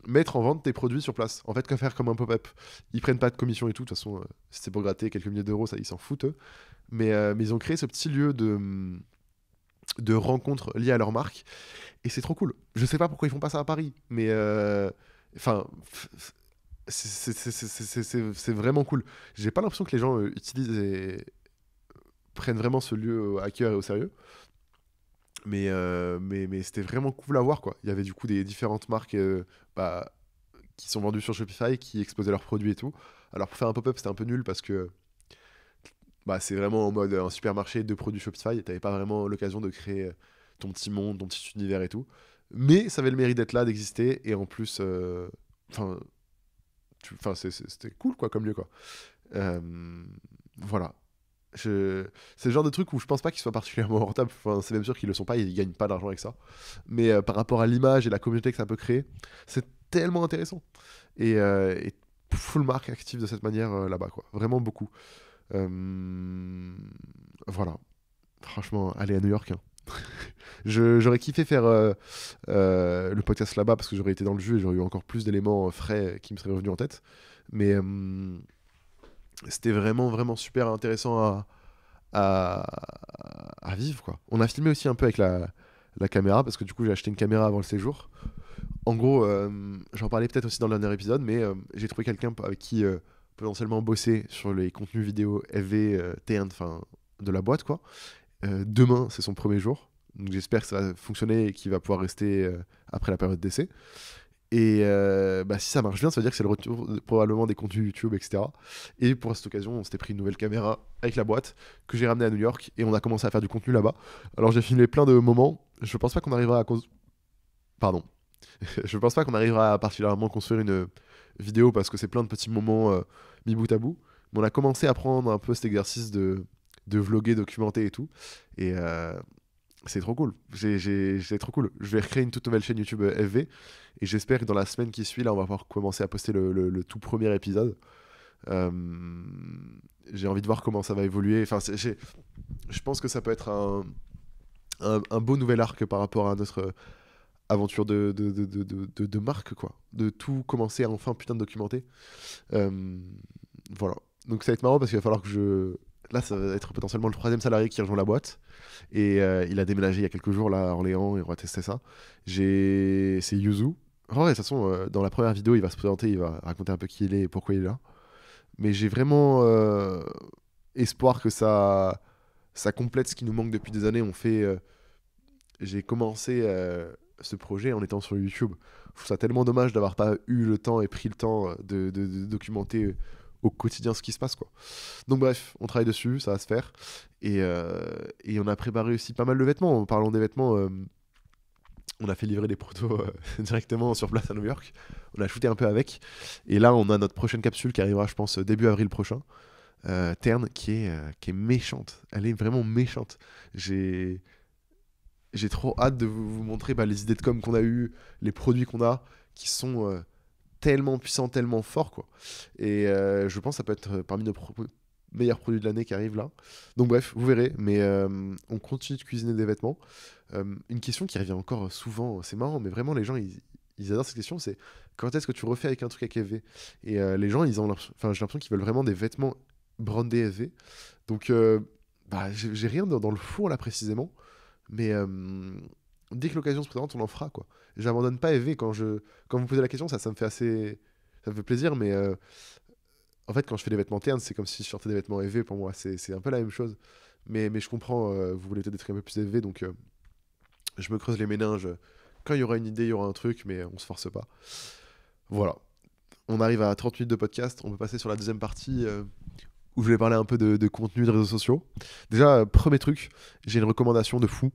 mettre en vente tes produits sur place. En fait, qu'à faire comme un pop-up. Ils prennent pas de commission et tout. De toute façon, si c'est pour gratter quelques milliers d'euros, ça, ils s'en foutent, eux. Mais ils ont créé ce petit lieu de rencontres liées à leur marque. Et c'est trop cool. Je sais pas pourquoi ils font pas ça à Paris. Mais enfin, c'est vraiment cool. J'ai pas l'impression que les gens utilisent et prennent vraiment ce lieu à cœur et au sérieux. Mais c'était vraiment cool à voir, quoi. Il y avait du coup des différentes marques qui sont vendues sur Shopify, qui exposaient leurs produits et tout. Alors pour faire un pop-up, c'était un peu nul parce que c'est vraiment en mode un supermarché de produits Shopify. T'avais pas vraiment l'occasion de créer ton petit monde, ton petit univers et tout. Mais ça avait le mérite d'être là, d'exister, et en plus, enfin, c'était cool quoi, comme lieu quoi. Euh, voilà. C'est le genre de truc où je pense pas qu'ils soient particulièrement rentables. Enfin, c'est même sûr qu'ils le sont pas, ils gagnent pas d'argent avec ça. Mais par rapport à l'image et la communauté que ça peut créer, c'est tellement intéressant. Et full marque active de cette manière là-bas, quoi. Vraiment beaucoup. Voilà. Franchement, aller à New York, hein. J'aurais kiffé faire le podcast là-bas parce que j'aurais été dans le jus et j'aurais eu encore plus d'éléments frais qui me seraient revenus en tête. Mais c'était vraiment, vraiment super intéressant à, à vivre, quoi. On a filmé aussi un peu avec la caméra parce que du coup, j'ai acheté une caméra avant le séjour. En gros, j'en parlais peut-être aussi dans le dernier épisode, mais j'ai trouvé quelqu'un avec qui potentiellement bosser sur les contenus vidéo FV T1 de la boîte, quoi. Demain, c'est son premier jour. Donc j'espère que ça va fonctionner et qu'il va pouvoir rester après la période d'essai. Et si ça marche bien, ça veut dire que c'est le retour probablement des contenus YouTube, etc. Et pour cette occasion, on s'était pris une nouvelle caméra avec la boîte que j'ai ramenée à New York et on a commencé à faire du contenu là-bas. Alors j'ai filmé plein de moments. Je pense pas qu'on arrivera à Pardon. Je pense pas qu'on arrivera à particulièrement construire une vidéo parce que c'est plein de petits moments mis bout à bout. Mais on a commencé à prendre un peu cet exercice de vlogger, documenter et tout. Et c'est trop cool. C'est trop cool. Je vais recréer une toute nouvelle chaîne YouTube FV et j'espère que dans la semaine qui suit, là, on va pouvoir commencer à poster le tout premier épisode. Euh, j'ai envie de voir comment ça va évoluer. Enfin, je pense que ça peut être un beau nouvel arc par rapport à notre aventure de marque, quoi. De tout commencer à enfin putain de documenter. Voilà. Donc ça va être marrant parce qu'il va falloir que je... Là, ça va être potentiellement le troisième salarié qui rejoint la boîte. Et il a déménagé il y a quelques jours là à Orléans et on va tester ça. C'est Yuzu. En vrai, de toute façon, dans la première vidéo, il va se présenter, il va raconter un peu qui il est et pourquoi il est là. Mais j'ai vraiment espoir que ça complète ce qui nous manque depuis des années. J'ai commencé ce projet en étant sur YouTube. Je trouve ça tellement dommage d'avoir pas eu le temps et pris le temps de documenter au quotidien ce qui se passe, quoi. Donc bref, on travaille dessus, ça va se faire. Et on a préparé aussi pas mal de vêtements. En parlant des vêtements, on a fait livrer des protos directement sur place à New York. On a shooté un peu avec. Et là, on a notre prochaine capsule qui arrivera, je pense, début avril prochain. Terne, qui est méchante. Elle est vraiment méchante. J'ai trop hâte de vous montrer les idées de com qu'on a eues, les produits qu'on a, qui sont tellement puissants, tellement forts, quoi. Et je pense que ça peut être parmi nos meilleurs produits de l'année qui arrivent là. Donc bref, vous verrez, mais on continue de cuisiner des vêtements. Une question qui revient encore souvent, c'est marrant, mais vraiment les gens, ils adorent cette question, c'est quand est-ce que tu refais avec un truc avec FV? Et les gens, j'ai l'impression qu'ils veulent vraiment des vêtements brandés FV. Donc j'ai rien dans le four là précisément. Mais dès que l'occasion se présente, on en fera, quoi. J'abandonne pas EV quand vous me posez la question, ça me fait ça me fait plaisir, mais en fait, quand je fais des vêtements ternes, c'est comme si je sortais des vêtements EV pour moi. C'est un peu la même chose. Mais je comprends, vous voulez peut-être des trucs un peu plus EV, donc je me creuse les méninges. Quand il y aura une idée, il y aura un truc, mais on se force pas. Voilà. On arrive à 30 minutes de podcast. On peut passer sur la deuxième partie où je vais parler un peu de contenu de réseaux sociaux. Déjà, premier truc, j'ai une recommandation de fou.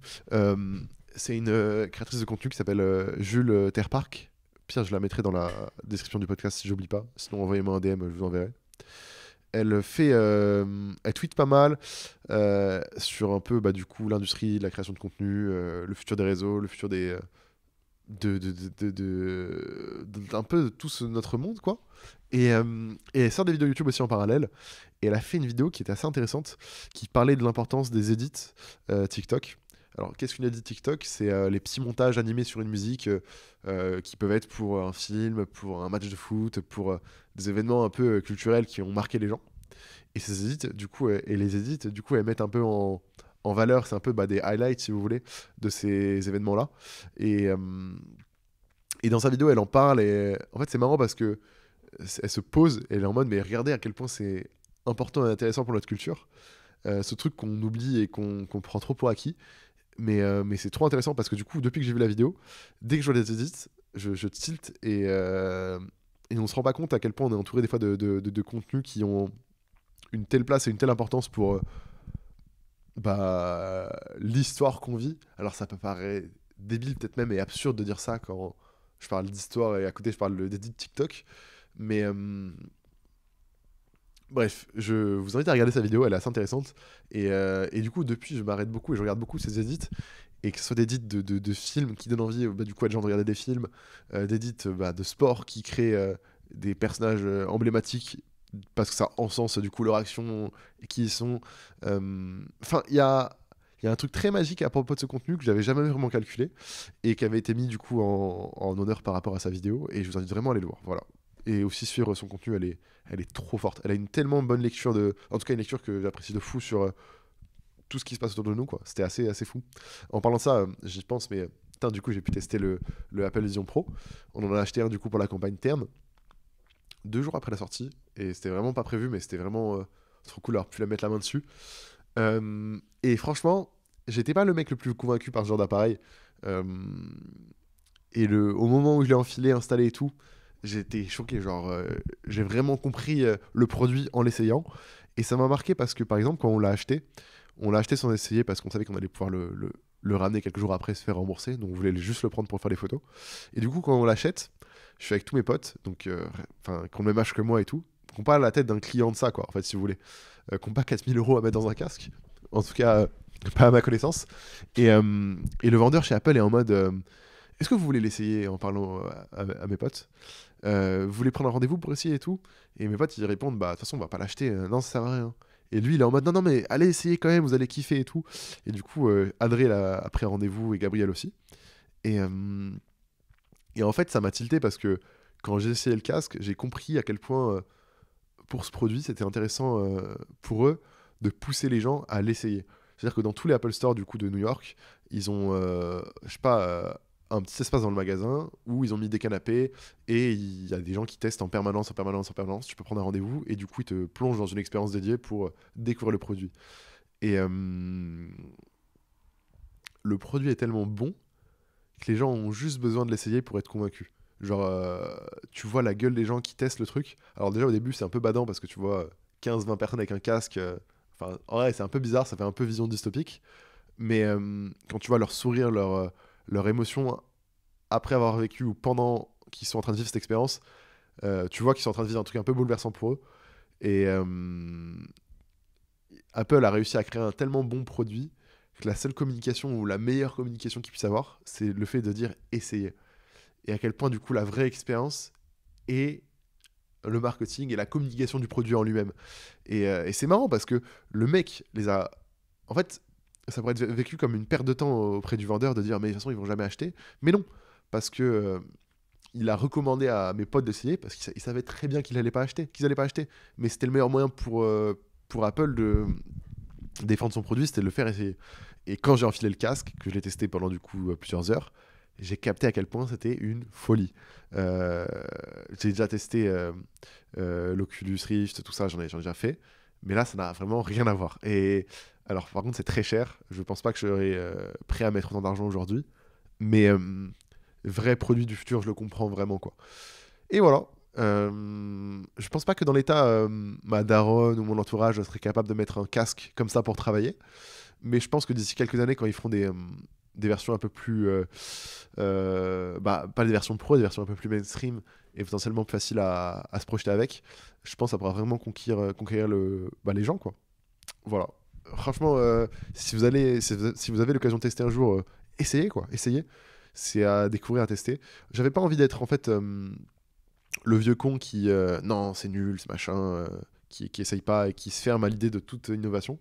C'est une créatrice de contenu qui s'appelle Jules Terpark. Pire, je la mettrai dans la description du podcast si j'oublie pas. Sinon, envoyez-moi un DM, je vous enverrai. Elle tweet pas mal sur un peu du coup l'industrie, la création de contenu, le futur des réseaux, le futur des d'un peu de tout notre monde, quoi. Et elle sort des vidéos YouTube aussi en parallèle. Et elle a fait une vidéo qui était assez intéressante, qui parlait de l'importance des edits TikTok. Alors, qu'est-ce qu'une edit TikTok? C'est les petits montages animés sur une musique qui peuvent être pour un film, pour un match de foot, pour des événements un peu culturels qui ont marqué les gens. Et ces edits, du coup, les edits, du coup, elles mettent un peu en valeur, c'est un peu des highlights, si vous voulez, de ces événements-là. Et, et dans sa vidéo, elle en parle. Et en fait, c'est marrant parce que elle se pose et elle est en mode, mais regardez à quel point c'est important et intéressant pour notre culture. Ce truc qu'on oublie et qu'on prend trop pour acquis. Mais c'est trop intéressant parce que du coup, depuis que j'ai vu la vidéo, dès que je vois les edits, je tilt et on se rend pas compte à quel point on est entouré des fois de contenus qui ont une telle place et une telle importance pour l'histoire qu'on vit. Alors ça peut paraître débile peut-être même et absurde de dire ça quand je parle d'histoire et à côté je parle d'édit TikTok. Mais bref, je vous invite à regarder sa vidéo, elle est assez intéressante. Et du coup, depuis, je m'arrête beaucoup et je regarde beaucoup ses edits. Et que ce soit des edits de films qui donnent envie du coup, à des gens de regarder des films, d'édits de sport qui créent des personnages emblématiques parce que ça encense du coup leur action et qui ils sont. Enfin, il y a un truc très magique à propos de ce contenu que j'avais jamais vraiment calculé et qui avait été mis du coup en honneur par rapport à sa vidéo. Et je vous invite vraiment à aller le voir. Voilà. Et aussi suivre son contenu, elle est trop forte. Elle a une tellement bonne lecture en tout cas une lecture que j'apprécie de fou sur tout ce qui se passe autour de nous, quoi. C'était assez fou. En parlant de ça, j'y pense, mais putain, du coup, j'ai pu tester le Apple Vision Pro. On en a acheté un du coup pour la campagne terme, 2 jours après la sortie, et c'était vraiment pas prévu, mais c'était vraiment trop cool d'avoir pu la mettre la main dessus. Et franchement, j'étais pas le mec le plus convaincu par ce genre d'appareil. Euh, au moment où je l'ai enfilé, installé et tout, j'étais choqué. Genre, j'ai vraiment compris le produit en l'essayant. Et ça m'a marqué parce que, par exemple, quand on l'a acheté sans essayer parce qu'on savait qu'on allait pouvoir le ramener quelques jours après et se faire rembourser. Donc, on voulait juste le prendre pour faire des photos. Et du coup, quand on l'achète, je suis avec tous mes potes, donc, qui ont le même âge que moi et tout, qui n'ont pas la tête d'un client de ça, quoi, en fait, si vous voulez. Qui n'ont pas 4000 € à mettre dans un casque. En tout cas, pas à ma connaissance. Et le vendeur chez Apple est en mode. Est-ce que vous voulez l'essayer en parlant à mes potes vous voulez prendre un rendez-vous pour essayer et tout. Et mes potes ils répondent bah de toute façon on va pas l'acheter, non ça sert à rien. Et lui il est en mode non non mais allez essayer quand même, vous allez kiffer et tout. Et du coup Adré a pris un rendez-vous et Gabriel aussi. Et, euh, et en fait ça m'a tilté parce que quand j'ai essayé le casque j'ai compris à quel point pour ce produit c'était intéressant pour eux de pousser les gens à l'essayer. C'est-à-dire que dans tous les Apple Store du coup de New York, ils ont, je sais pas, un petit espace dans le magasin où ils ont mis des canapés et il y a des gens qui testent en permanence, en permanence, en permanence. Tu peux prendre un rendez-vous et du coup ils te plongent dans une expérience dédiée pour découvrir le produit. Et le produit est tellement bon que les gens ont juste besoin de l'essayer pour être convaincus. Genre, tu vois la gueule des gens qui testent le truc. Alors déjà au début c'est un peu badant parce que tu vois 15-20 personnes avec un casque. Enfin, en vrai c'est un peu bizarre, ça fait un peu vision dystopique. Mais quand tu vois leur sourire, leur émotion après avoir vécu ou pendant qu'ils sont en train de vivre cette expérience, tu vois qu'ils sont en train de vivre un truc un peu bouleversant pour eux. Et Apple a réussi à créer un tellement bon produit que la seule communication ou la meilleure communication qu'ils puissent avoir, c'est le fait de dire essayez. Et à quel point du coup la vraie expérience est le marketing et la communication du produit en lui-même. Et c'est marrant parce que le mec les a... En fait, ça pourrait être vécu comme une perte de temps auprès du vendeur de dire mais de toute façon ils vont jamais acheter. Mais non, parce que il a recommandé à mes potes d'essayer parce qu'il savait très bien qu'ils allaient pas acheter. Mais c'était le meilleur moyen pour Apple de défendre son produit, c'était de le faire essayer. Et quand j'ai enfilé le casque, que je l'ai testé pendant du coup plusieurs heures, j'ai capté à quel point c'était une folie. Euh, j'ai déjà testé l'Oculus Rift, tout ça, j'en ai déjà fait. Mais là, ça n'a vraiment rien à voir. Et alors, par contre, c'est très cher. Je pense pas que je serais prêt à mettre autant d'argent aujourd'hui. Mais vrai produit du futur, je le comprends vraiment, quoi. Et voilà. Je pense pas que dans l'état, ma daronne ou mon entourage serait capable de mettre un casque comme ça pour travailler. Mais je pense que d'ici quelques années, quand ils feront des versions un peu plus. Pas des versions pro, des versions un peu plus mainstream et potentiellement plus faciles à se projeter avec, je pense que ça pourra vraiment conquérir les gens, quoi. Voilà. Franchement, si vous avez l'occasion de tester un jour, essayez, quoi. Essayez. C'est à découvrir, à tester. J'avais pas envie d'être, en fait, le vieux con qui non c'est nul c'est machin qui essaye pas et qui se ferme à l'idée de toute innovation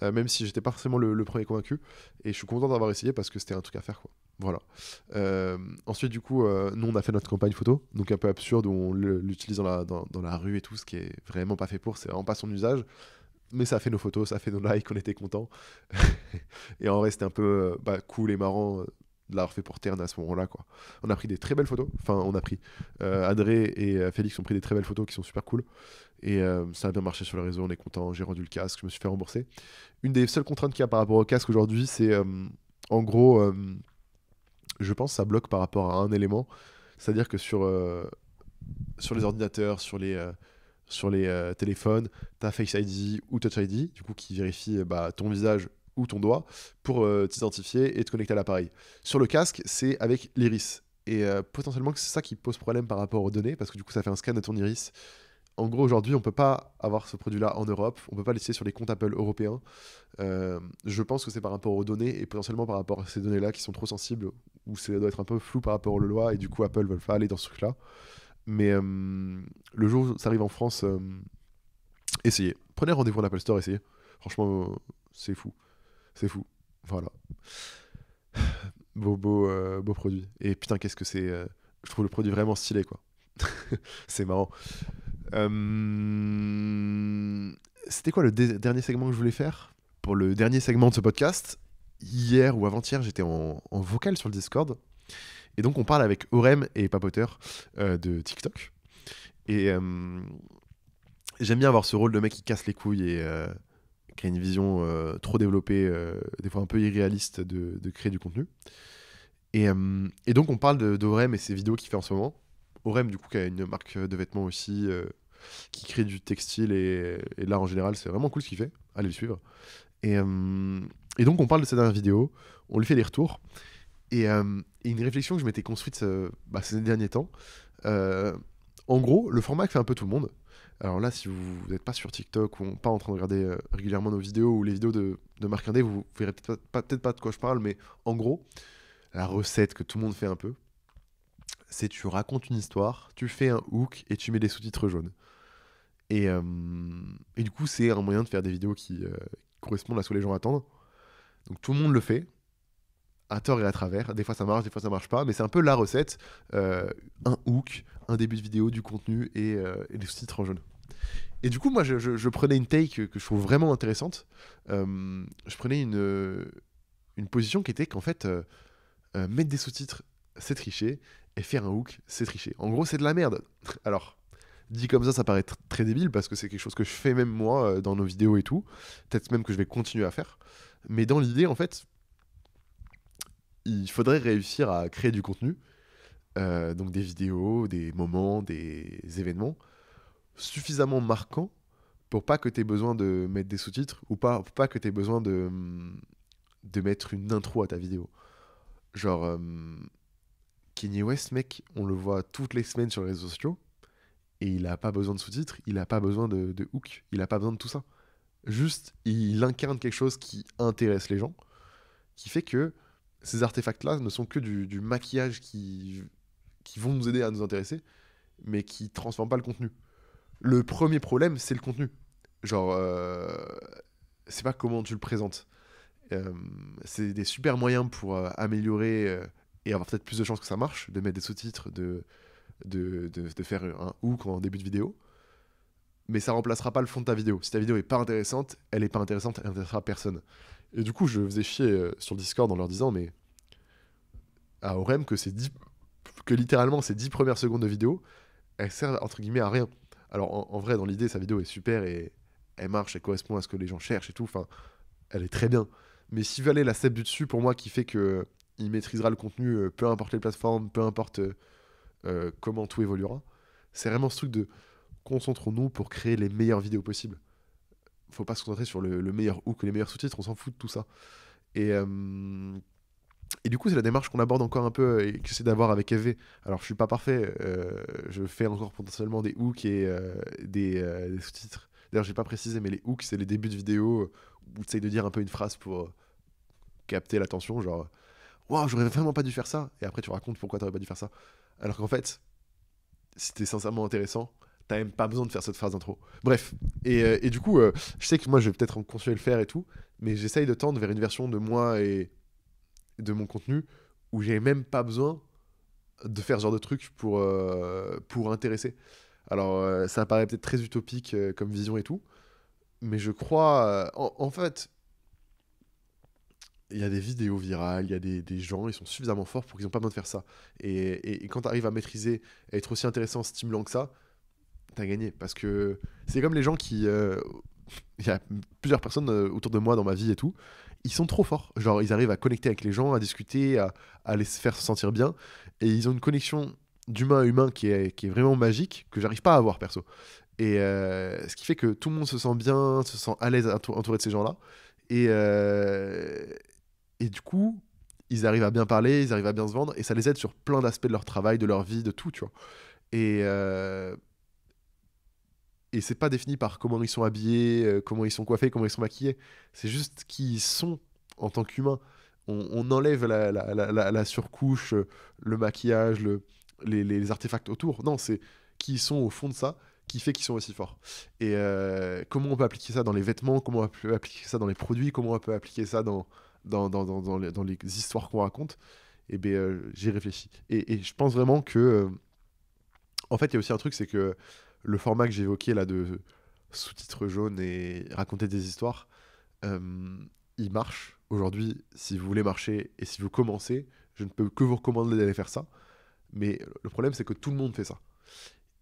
même si j'étais pas forcément le premier convaincu et je suis content d'avoir essayé parce que c'était un truc à faire quoi. Voilà. Ensuite du coup nous on a fait notre campagne photo donc un peu absurde où on l'utilise dans la rue et tout ce qui est vraiment pas fait pour, c'est vraiment pas son usage, mais ça a fait nos photos, ça a fait nos likes, on était contents. Et en vrai c'était un peu cool et marrant de l'avoir fait pour Terne à ce moment-là, quoi. On a pris des très belles photos. Enfin, on a pris. Adré et Félix ont pris des très belles photos qui sont super cool. Et ça a bien marché sur le réseau, on est content. J'ai rendu le casque, je me suis fait rembourser. Une des seules contraintes qu'il y a par rapport au casque aujourd'hui, c'est en gros, je pense que ça bloque par rapport à un élément. C'est-à-dire que sur les ordinateurs, sur les téléphones, tu as Face ID ou Touch ID, du coup, qui vérifie ton visage ou ton doigt pour t'identifier et te connecter à l'appareil. Sur le casque, c'est avec l'iris. Et potentiellement que c'est ça qui pose problème par rapport aux données, parce que du coup ça fait un scan de ton iris. En gros, aujourd'hui, on ne peut pas avoir ce produit-là en Europe, on ne peut pas l'utiliser sur les comptes Apple européens. Je pense que c'est par rapport aux données et potentiellement par rapport à ces données-là qui sont trop sensibles, où ça doit être un peu flou par rapport aux lois, et du coup Apple ne veut pas aller dans ce truc-là. Mais le jour où ça arrive en France, essayez. Prenez rendez-vous en Apple Store, essayez. Franchement, c'est fou. C'est fou. Voilà. Beau produit. Et putain, qu'est-ce que c'est... je trouve le produit vraiment stylé, quoi. C'est marrant. C'était quoi le dernier segment que je voulais faire? Pour le dernier segment de ce podcast, hier ou avant-hier, j'étais en vocal sur le Discord. Et donc, on parle avec Aurem et Papoteur de TikTok. Et j'aime bien avoir ce rôle de mec qui casse les couilles et qui a une vision trop développée, des fois un peu irréaliste de créer du contenu. Et donc, on parle d'Aurem et ses vidéos qu'il fait en ce moment. Aurem, du coup, qui a une marque de vêtements aussi, qui crée du textile. Et là, en général, c'est vraiment cool ce qu'il fait. Allez le suivre. Et donc, on parle de ses dernières vidéos. On lui fait des retours. Et une réflexion que je m'étais construite ces derniers temps. En gros, le format que fait un peu tout le monde. Alors là, si vous n'êtes pas sur TikTok ou pas en train de regarder régulièrement nos vidéos ou les vidéos de Marc Indé, vous verrez peut-être pas de quoi je parle, mais en gros, la recette que tout le monde fait un peu, c'est tu racontes une histoire, tu fais un hook et tu mets des sous-titres jaunes. Et du coup, c'est un moyen de faire des vidéos qui correspondent à ce que les gens attendent. Donc tout le monde le fait, à tort et à travers. Des fois ça marche, des fois ça marche pas, mais c'est un peu la recette. Un hook, un début de vidéo, du contenu et des sous-titres en jaune. Et du coup, moi, je prenais une take que je trouve vraiment intéressante. Je prenais une position qui était qu'en fait, mettre des sous-titres, c'est tricher, et faire un hook, c'est tricher. En gros, c'est de la merde. Alors, dit comme ça paraît très débile, parce que c'est quelque chose que je fais même moi dans nos vidéos et tout. Peut-être même que je vais continuer à faire. Mais dans l'idée, en fait, il faudrait réussir à créer du contenu, donc des vidéos, des moments, des événements, suffisamment marquants pour pas que tu aies besoin de mettre des sous-titres ou pour pas que tu aies besoin de mettre une intro à ta vidéo. Genre, Kanye West, mec, on le voit toutes les semaines sur les réseaux sociaux et il a pas besoin de sous-titres, il a pas besoin de hook, il a pas besoin de tout ça. Juste, il incarne quelque chose qui intéresse les gens, qui fait que ces artefacts-là ne sont que du maquillage qui vont nous aider à nous intéresser, mais qui ne transforment pas le contenu. Le premier problème, c'est le contenu. Genre, c'est pas comment tu le présentes. C'est des super moyens pour améliorer et avoir peut-être plus de chances que ça marche, de mettre des sous-titres, de faire un hook en début de vidéo. Mais ça remplacera pas le fond de ta vidéo. Si ta vidéo est pas intéressante, elle est pas intéressante, elle n'intéressera personne. Et du coup, je faisais chier sur le Discord en leur disant, mais à Aurem, que littéralement ces 10 premières secondes de vidéo, elles servent entre guillemets à rien. Alors en vrai, dans l'idée, sa vidéo est super et elle marche, elle correspond à ce que les gens cherchent et tout. Enfin, elle est très bien. Mais s'il veut aller la step du dessus, pour moi, qui fait que il maîtrisera le contenu, peu importe les plateformes, peu importe comment tout évoluera, c'est vraiment ce truc de concentrons-nous pour créer les meilleures vidéos possibles. Faut pas se concentrer sur le meilleur hook ou les meilleurs sous-titres, on s'en fout de tout ça. Et du coup, c'est la démarche qu'on aborde encore un peu et que j'essaie d'avoir avec FV. Alors, je suis pas parfait. Je fais encore potentiellement des hooks et des sous-titres. D'ailleurs, j'ai pas précisé, mais les hooks, c'est les débuts de vidéo où tu essayes de dire un peu une phrase pour capter l'attention. Genre, waouh, j'aurais vraiment pas dû faire ça. Et après, tu racontes pourquoi t'aurais pas dû faire ça. Alors qu'en fait, si t'es sincèrement intéressant, t'as même pas besoin de faire cette phrase d'intro. Bref. Et du coup, je sais que moi, je vais peut-être continuer à le faire et tout, mais j'essaye de tendre vers une version de moi et de mon contenu où j'ai même pas besoin de faire ce genre de truc pour intéresser. Alors, ça paraît peut-être très utopique comme vision et tout, mais je crois... en fait, il y a des vidéos virales, il y a des gens, ils sont suffisamment forts pour qu'ils n'ont pas besoin de faire ça. Et quand tu arrives à maîtriser, à être aussi intéressant, stimulant que ça, t'as gagné. Parce que c'est comme les gens qui... il y a plusieurs personnes autour de moi dans ma vie et tout, ils sont trop forts. Genre, ils arrivent à connecter avec les gens, à discuter, à les faire se sentir bien. Et ils ont une connexion d'humain à humain qui est vraiment magique, que j'arrive pas à avoir perso. Et ce qui fait que tout le monde se sent bien, se sent à l'aise entouré de ces gens-là. Et, euh, et du coup, ils arrivent à bien parler, ils arrivent à bien se vendre, et ça les aide sur plein d'aspects de leur travail, de leur vie, de tout, tu vois. Et, euh, et c'est pas défini par comment ils sont habillés, comment ils sont coiffés, comment ils sont maquillés. C'est juste qui ils sont en tant qu'humains. On enlève la surcouche, le maquillage, les artefacts autour. Non, c'est qui ils sont au fond de ça qui fait qu'ils sont aussi forts. Et comment on peut appliquer ça dans les vêtements, comment on peut appliquer ça dans les produits, comment on peut appliquer ça dans les histoires qu'on raconte. Et ben, j'y réfléchis. Et je pense vraiment que en fait, il y a aussi un truc, c'est que le format que j'évoquais là de sous-titres jaunes et raconter des histoires, euh, il marche. Aujourd'hui, si vous voulez marcher et si vous commencez, je ne peux que vous recommander d'aller faire ça. Mais le problème, c'est que tout le monde fait ça.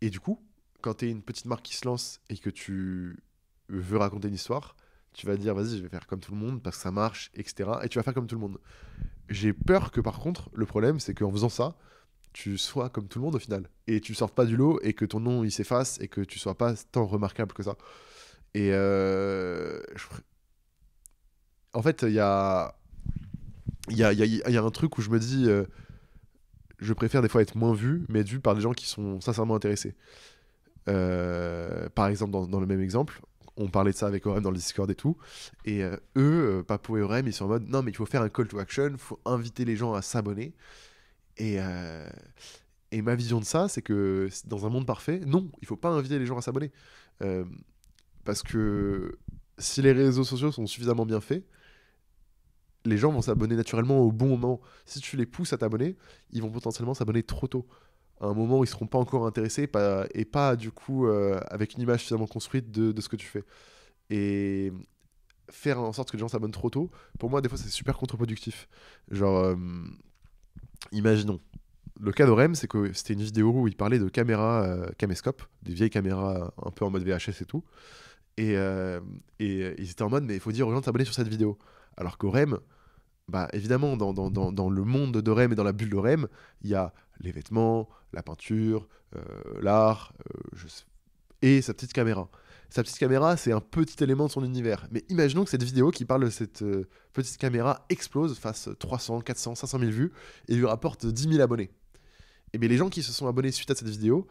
Et du coup, quand tu es une petite marque qui se lance et que tu veux raconter une histoire, tu vas dire, vas-y, je vais faire comme tout le monde parce que ça marche, etc. Et tu vas faire comme tout le monde. J'ai peur que par contre, le problème, c'est qu'en faisant ça, tu sois comme tout le monde au final. Et tu sortes pas du lot et que ton nom il s'efface et que tu sois pas tant remarquable que ça. Et en fait, il y a un truc où je me dis, je préfère des fois être moins vu, mais être vu par des gens qui sont sincèrement intéressés. Par exemple, dans le même exemple, on parlait de ça avec Orem dans le Discord et tout. Et eux, Papo et Orem, ils sont en mode non, mais il faut faire un call to action, il faut inviter les gens à s'abonner. Et, euh, et ma vision de ça, c'est que dans un monde parfait, non, il faut pas inviter les gens à s'abonner. Euh, Parce que si les réseaux sociaux sont suffisamment bien faits, les gens vont s'abonner naturellement au bon moment. Si tu les pousses à t'abonner, ils vont potentiellement s'abonner trop tôt. À un moment où ils seront pas encore intéressés et pas du coup avec une image suffisamment construite de ce que tu fais. Et faire en sorte que les gens s'abonnent trop tôt, pour moi, des fois, c'est super contre-productif. Genre, imaginons. Le cas d'Orem, c'est que c'était une vidéo où il parlait de caméras caméscope, des vieilles caméras un peu en mode VHS et tout. Et, euh, et ils étaient en mode, mais il faut dire aux gens de s'abonner sur cette vidéo. Alors qu'Orem, bah, évidemment, dans le monde de Rem et dans la bulle de Rem, il y a les vêtements, la peinture, l'art, et sa petite caméra. Sa petite caméra, c'est un petit élément de son univers. Mais imaginons que cette vidéo qui parle de cette petite caméra explose, fasse 300, 400, 500 000 vues, et lui rapporte 10 000 abonnés. Et bien les gens qui se sont abonnés suite à cette vidéo,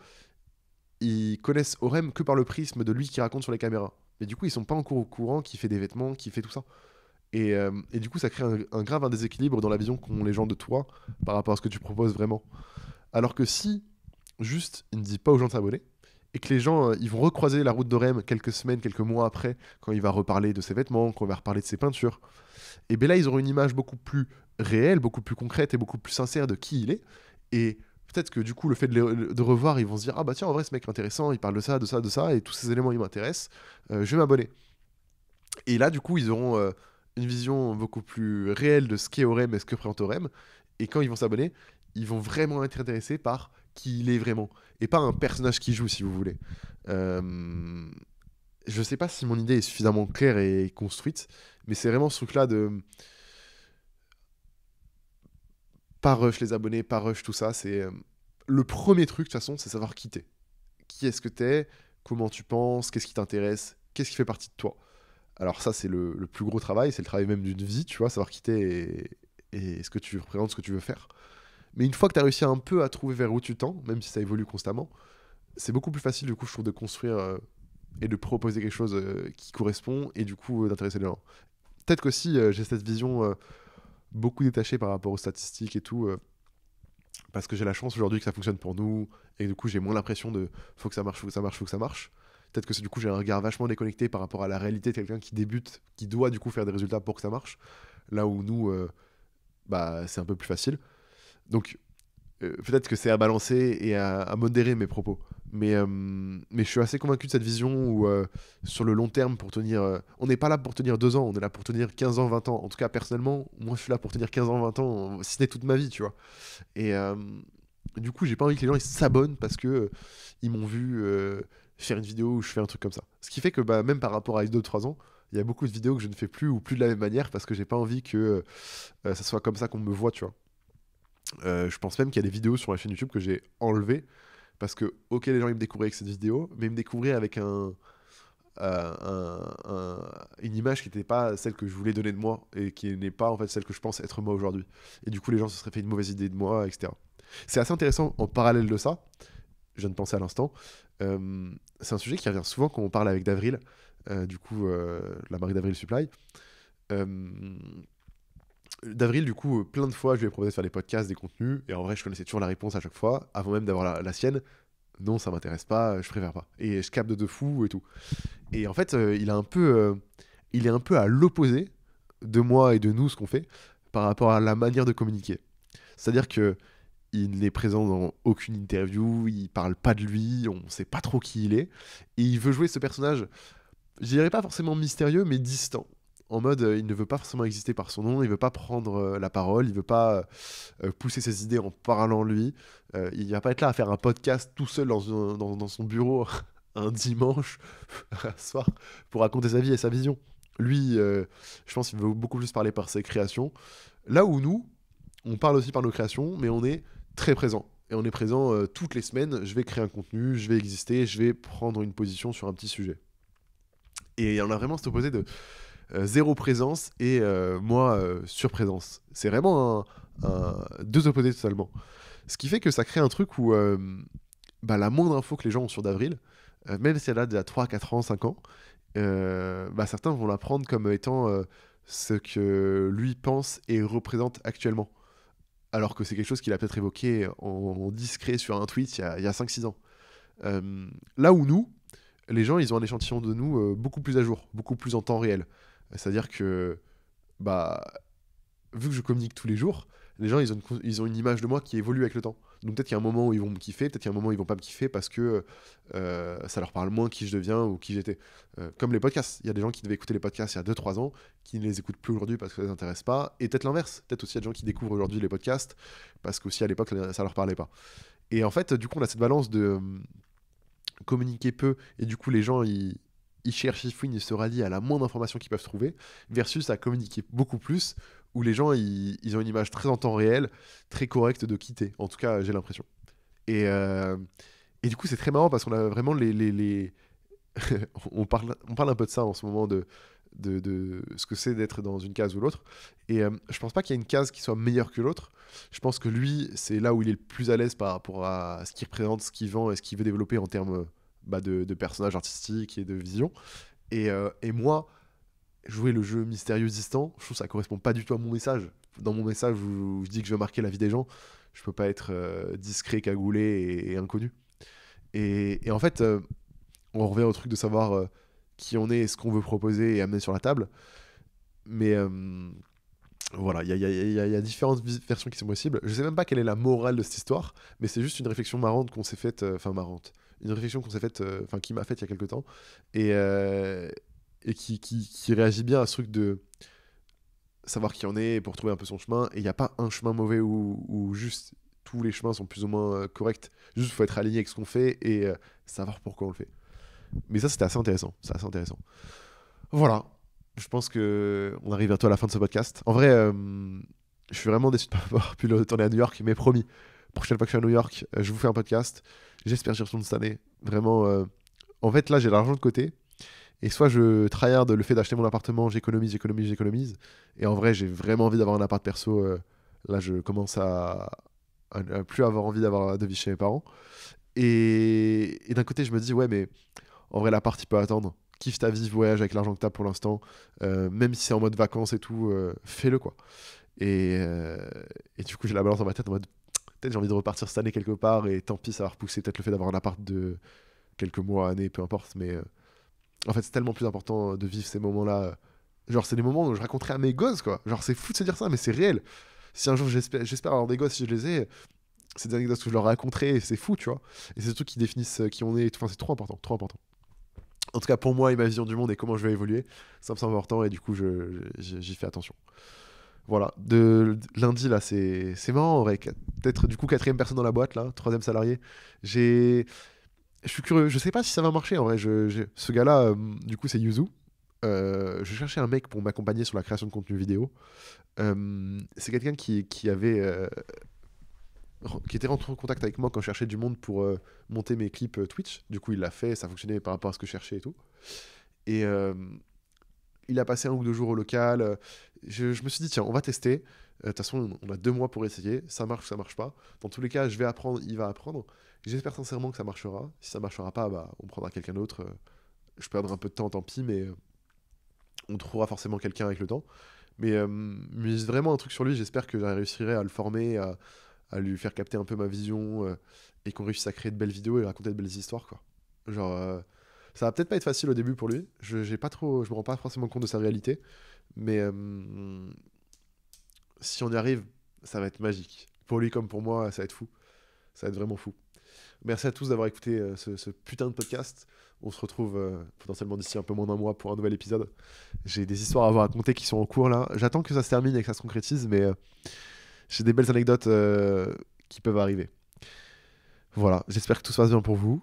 ils connaissent Orem que par le prisme de lui qui raconte sur les caméras. Mais du coup, ils sont pas encore au courant qu'il fait des vêtements, qu'il fait tout ça. Et du coup, ça crée un grave un déséquilibre dans la vision qu'ont les gens de toi par rapport à ce que tu proposes vraiment. Alors que si, juste, il ne dit pas aux gens de s'abonner, et que les gens, ils vont recroiser la route d'Orem quelques semaines, quelques mois après, quand il va reparler de ses vêtements, quand il va reparler de ses peintures, et bien là, ils auront une image beaucoup plus réelle, beaucoup plus concrète et beaucoup plus sincère de qui il est. Et peut-être que du coup, le fait de revoir, ils vont se dire, ah bah tiens, en vrai, ce mec est intéressant, il parle de ça, de ça, de ça, et tous ces éléments, ils m'intéressent, je vais m'abonner. Et là, du coup, ils auront une vision beaucoup plus réelle de ce qu'est Orem et ce que présente Orem. Et quand ils vont s'abonner, ils vont vraiment être intéressés par qui il est vraiment. Et pas un personnage qui joue, si vous voulez. Euh, je sais pas si mon idée est suffisamment claire et construite, mais c'est vraiment ce truc-là de pas rush les abonnés, pas rush tout ça. C'est le premier truc, de toute façon, c'est savoir qui t'es. Qui est-ce que t'es, comment tu penses, qu'est-ce qui t'intéresse, qu'est-ce qui fait partie de toi. Alors ça, c'est le plus gros travail, c'est le travail même d'une vie, tu vois, savoir qui t'es et ce que tu représentes, ce que tu veux faire. Mais une fois que tu as réussi un peu à trouver vers où tu tends, même si ça évolue constamment, c'est beaucoup plus facile, du coup, je trouve, de construire et de proposer quelque chose qui correspond et du coup d'intéresser les gens. Peut-être qu'aussi, j'ai cette vision beaucoup détachée par rapport aux statistiques et tout, parce que j'ai la chance aujourd'hui que ça fonctionne pour nous et du coup, j'ai moins l'impression de faut que ça marche, faut que ça marche, faut que ça marche. Peut-être que du coup j'ai un regard vachement déconnecté par rapport à la réalité de quelqu'un qui débute, qui doit du coup faire des résultats pour que ça marche. Là où nous, bah, c'est un peu plus facile. Donc peut-être que c'est à balancer et à modérer mes propos. Mais je suis assez convaincu de cette vision où sur le long terme, pour tenir... on n'est pas là pour tenir 2 ans, on est là pour tenir 15 ans, 20 ans. En tout cas, personnellement, moi je suis là pour tenir 15 ans, 20 ans, si ce n'est toute ma vie, tu vois. Et du coup, j'ai pas envie que les gens ils s'abonnent parce que ils m'ont vu faire une vidéo où je fais un truc comme ça. Ce qui fait que bah, même par rapport à il y a 2 3 ans, il y a beaucoup de vidéos que je ne fais plus ou plus de la même manière parce que j'ai pas envie que ça soit comme ça qu'on me voit, tu vois. Je pense même qu'il y a des vidéos sur ma chaîne YouTube que j'ai enlevées parce que, ok, les gens ils me découvraient avec cette vidéo, mais ils me découvraient avec une image qui n'était pas celle que je voulais donner de moi et qui n'est pas en fait celle que je pense être moi aujourd'hui. Et du coup, les gens se seraient fait une mauvaise idée de moi, etc. C'est assez intéressant en parallèle de ça. Je viens de penser à l'instant. C'est un sujet qui revient souvent quand on parle avec d'Avril, la marque d'Avril Supply. Euh, D'Avril, du coup, plein de fois, je lui ai proposé de faire des podcasts, des contenus, et en vrai, je connaissais toujours la réponse à chaque fois, avant même d'avoir la sienne. Non, ça m'intéresse pas, je préfère pas. Et je capte de fou et tout. Et en fait, il est un peu à l'opposé de moi et de nous, ce qu'on fait, par rapport à la manière de communiquer. C'est-à-dire que il n'est présent dans aucune interview, il parle pas de lui, on sait pas trop qui il est, et il veut jouer ce personnage, je dirais pas forcément mystérieux, mais distant. En mode, il ne veut pas forcément exister par son nom, il veut pas prendre la parole, il veut pas pousser ses idées en parlant lui. Il va pas être là à faire un podcast tout seul dans son bureau un dimanche soir pour raconter sa vie et sa vision. Lui, je pense qu'il veut beaucoup plus parler par ses créations. Là où nous, on parle aussi par nos créations, mais on est très présent. Et on est présent toutes les semaines. Je vais créer un contenu, je vais exister, je vais prendre une position sur un petit sujet. Et on a vraiment cet opposé de zéro présence et moi surprésence. C'est vraiment deux opposés totalement. Ce qui fait que ça crée un truc où la moindre info que les gens ont sur d'Avril, même si elle a déjà 3, 4 ans, 5 ans, certains vont la prendre comme étant ce que lui pense et représente actuellement. Alors que c'est quelque chose qu'il a peut-être évoqué en discret sur un tweet il y a 5-6 ans. Là où nous, les gens, ils ont un échantillon de nous beaucoup plus à jour, beaucoup plus en temps réel. C'est-à-dire que, bah, vu que je communique tous les jours, les gens, ils ont une image de moi qui évolue avec le temps. Donc peut-être qu'il y a un moment où ils vont me kiffer, peut-être qu'il y a un moment où ils vont pas me kiffer parce que ça leur parle moins qui je deviens ou qui j'étais. Comme les podcasts. Il y a des gens qui devaient écouter les podcasts il y a 2-3 ans, qui ne les écoutent plus aujourd'hui parce que ça les intéresse pas. Et peut-être l'inverse. Peut-être aussi il y a des gens qui découvrent aujourd'hui les podcasts parce qu'aussi à l'époque, ça leur parlait pas. Et en fait, du coup, on a cette balance de communiquer peu et du coup, les gens, ils cherchent, ils fouinent, ils se rallient à la moindre information qu'ils peuvent trouver, versus à communiquer beaucoup plus, où les gens, ils ont une image très en temps réel, très correcte de quitter. En tout cas, j'ai l'impression. Et, euh, et du coup, c'est très marrant parce qu'on a vraiment on parle un peu de ça en ce moment, de ce que c'est d'être dans une case ou l'autre. Et je pense pas qu'il y ait une case qui soit meilleure que l'autre. Je pense que lui, c'est là où il est le plus à l'aise par rapport à ce qu'il représente, ce qu'il vend et ce qu'il veut développer en termes de personnages artistiques et de vision. Et moi, jouer le jeu mystérieux distant, je trouve que ça correspond pas du tout à mon message. Dans mon message où je dis que je veux marquer la vie des gens, je peux pas être discret, cagoulé et inconnu. Et en fait, on revient au truc de savoir qui on est et ce qu'on veut proposer et amener sur la table. Mais voilà, il y a différentes versions qui sont possibles. Je sais même pas quelle est la morale de cette histoire, mais c'est juste une réflexion marrante qu'on s'est faite, marrante, une réflexion qu'on s'est faite, qui m'a faite il y a quelques temps, et, euh, et qui réagit bien à ce truc de savoir qui on est pour trouver un peu son chemin. Et il n'y a pas un chemin mauvais ou juste tous les chemins sont plus ou moins corrects. Juste, il faut être aligné avec ce qu'on fait et savoir pourquoi on le fait. Mais ça, c'était assez intéressant. C'est assez intéressant. Voilà. Je pense que on arrive bientôt à la fin de ce podcast. En vrai, je suis vraiment déçu de ne pas avoir pu le tourner à New York, mais promis, prochaine fois que je suis à New York, je vous fais un podcast. J'espère que j'y retourne cette année. Vraiment, en fait, là, j'ai l'argent de côté. Et soit je tryhard le fait d'acheter mon appartement, j'économise. Et en vrai, j'ai vraiment envie d'avoir un appart perso. Là, je commence à plus avoir envie d'avoir de vie chez mes parents. Et d'un côté, je me dis, ouais, mais en vrai, l'appart, il peut attendre. Kiffe ta vie, voyage avec l'argent que t'as pour l'instant. Même si c'est en mode vacances et tout, fais-le, quoi. Et, euh, et du coup, j'ai la balance dans ma tête en mode, peut-être j'ai envie de repartir cette année quelque part. Et tant pis, ça va repousser peut-être le fait d'avoir un appart de quelques mois, années, peu importe. Mais en fait, c'est tellement plus important de vivre ces moments-là. Genre, c'est des moments où je raconterai à mes gosses, quoi. Genre, c'est fou de se dire ça, mais c'est réel. Si un jour j'espère avoir des gosses, si je les ai, c'est des anecdotes que je leur raconterai, et c'est fou, tu vois. Et c'est des trucs qui définissent qui on est. Enfin, c'est trop important, trop important. En tout cas, pour moi et ma vision du monde et comment je vais évoluer, ça me semble important et du coup, j'y fais attention. Voilà. De lundi, là, c'est marrant, en vrai. Peut-être, du coup, quatrième personne dans la boîte, là, troisième salarié. Je suis curieux, je sais pas si ça va marcher en vrai. Ce gars-là, du coup, c'est Yuzu. Je cherchais un mec pour m'accompagner sur la création de contenu vidéo. C'est quelqu'un qui était rentré en contact avec moi quand je cherchais du monde pour monter mes clips Twitch. Du coup, il l'a fait, ça fonctionnait par rapport à ce que je cherchais et tout. Et il a passé 1 ou 2 jours au local. Je me suis dit, tiens, on va tester. De toute façon, on a 2 mois pour essayer. Ça marche ou ça marche pas. Dans tous les cas, je vais apprendre, il va apprendre. J'espère sincèrement que ça marchera. Si ça marchera pas, bah, on prendra quelqu'un d'autre. Je perdrai un peu de temps, tant pis, mais on trouvera forcément quelqu'un avec le temps. Mais c'est vraiment un truc sur lui. J'espère que je réussirai à le former, à lui faire capter un peu ma vision et qu'on réussisse à créer de belles vidéos et raconter de belles histoires, quoi. Genre, ça va peut-être pas être facile au début pour lui. Je me rends pas forcément compte de sa réalité. Mais si on y arrive, ça va être magique. Pour lui comme pour moi, ça va être fou. Ça va être vraiment fou. Merci à tous d'avoir écouté ce putain de podcast. On se retrouve potentiellement d'ici un peu moins d'1 mois pour un nouvel épisode. J'ai des histoires à vous raconter qui sont en cours là. J'attends que ça se termine et que ça se concrétise, mais j'ai des belles anecdotes qui peuvent arriver. Voilà, j'espère que tout se passe bien pour vous.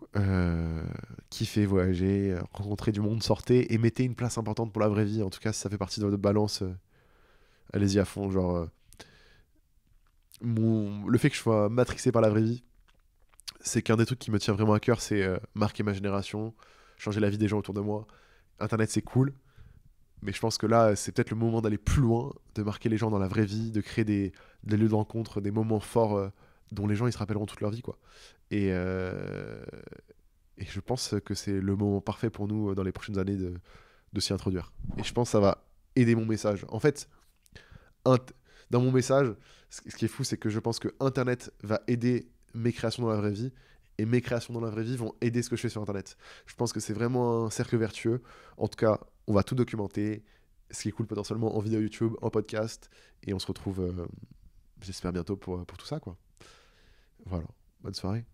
Kiffez, voyager, rencontrer du monde, sortez et mettez une place importante pour la vraie vie. En tout cas, si ça fait partie de votre balance, allez-y à fond. Genre, le fait que je sois matrixé par la vraie vie, c'est qu'un des trucs qui me tient vraiment à cœur, c'est marquer ma génération, changer la vie des gens autour de moi. Internet, c'est cool, mais je pense que là, c'est peut-être le moment d'aller plus loin, de marquer les gens dans la vraie vie, de créer des lieux de rencontre, des moments forts dont les gens ils se rappelleront toute leur vie, quoi. Et, euh, et je pense que c'est le moment parfait pour nous dans les prochaines années de s'y introduire. Et je pense que ça va aider mon message. En fait, int- dans mon message, ce qui est fou, c'est que je pense que Internet va aider mes créations dans la vraie vie et mes créations dans la vraie vie vont aider ce que je fais sur Internet. Je pense que c'est vraiment un cercle vertueux. En tout cas, on va tout documenter, ce qui est cool potentiellement en vidéo YouTube, en podcast, et on se retrouve, j'espère bientôt pour tout ça, quoi. Voilà, bonne soirée.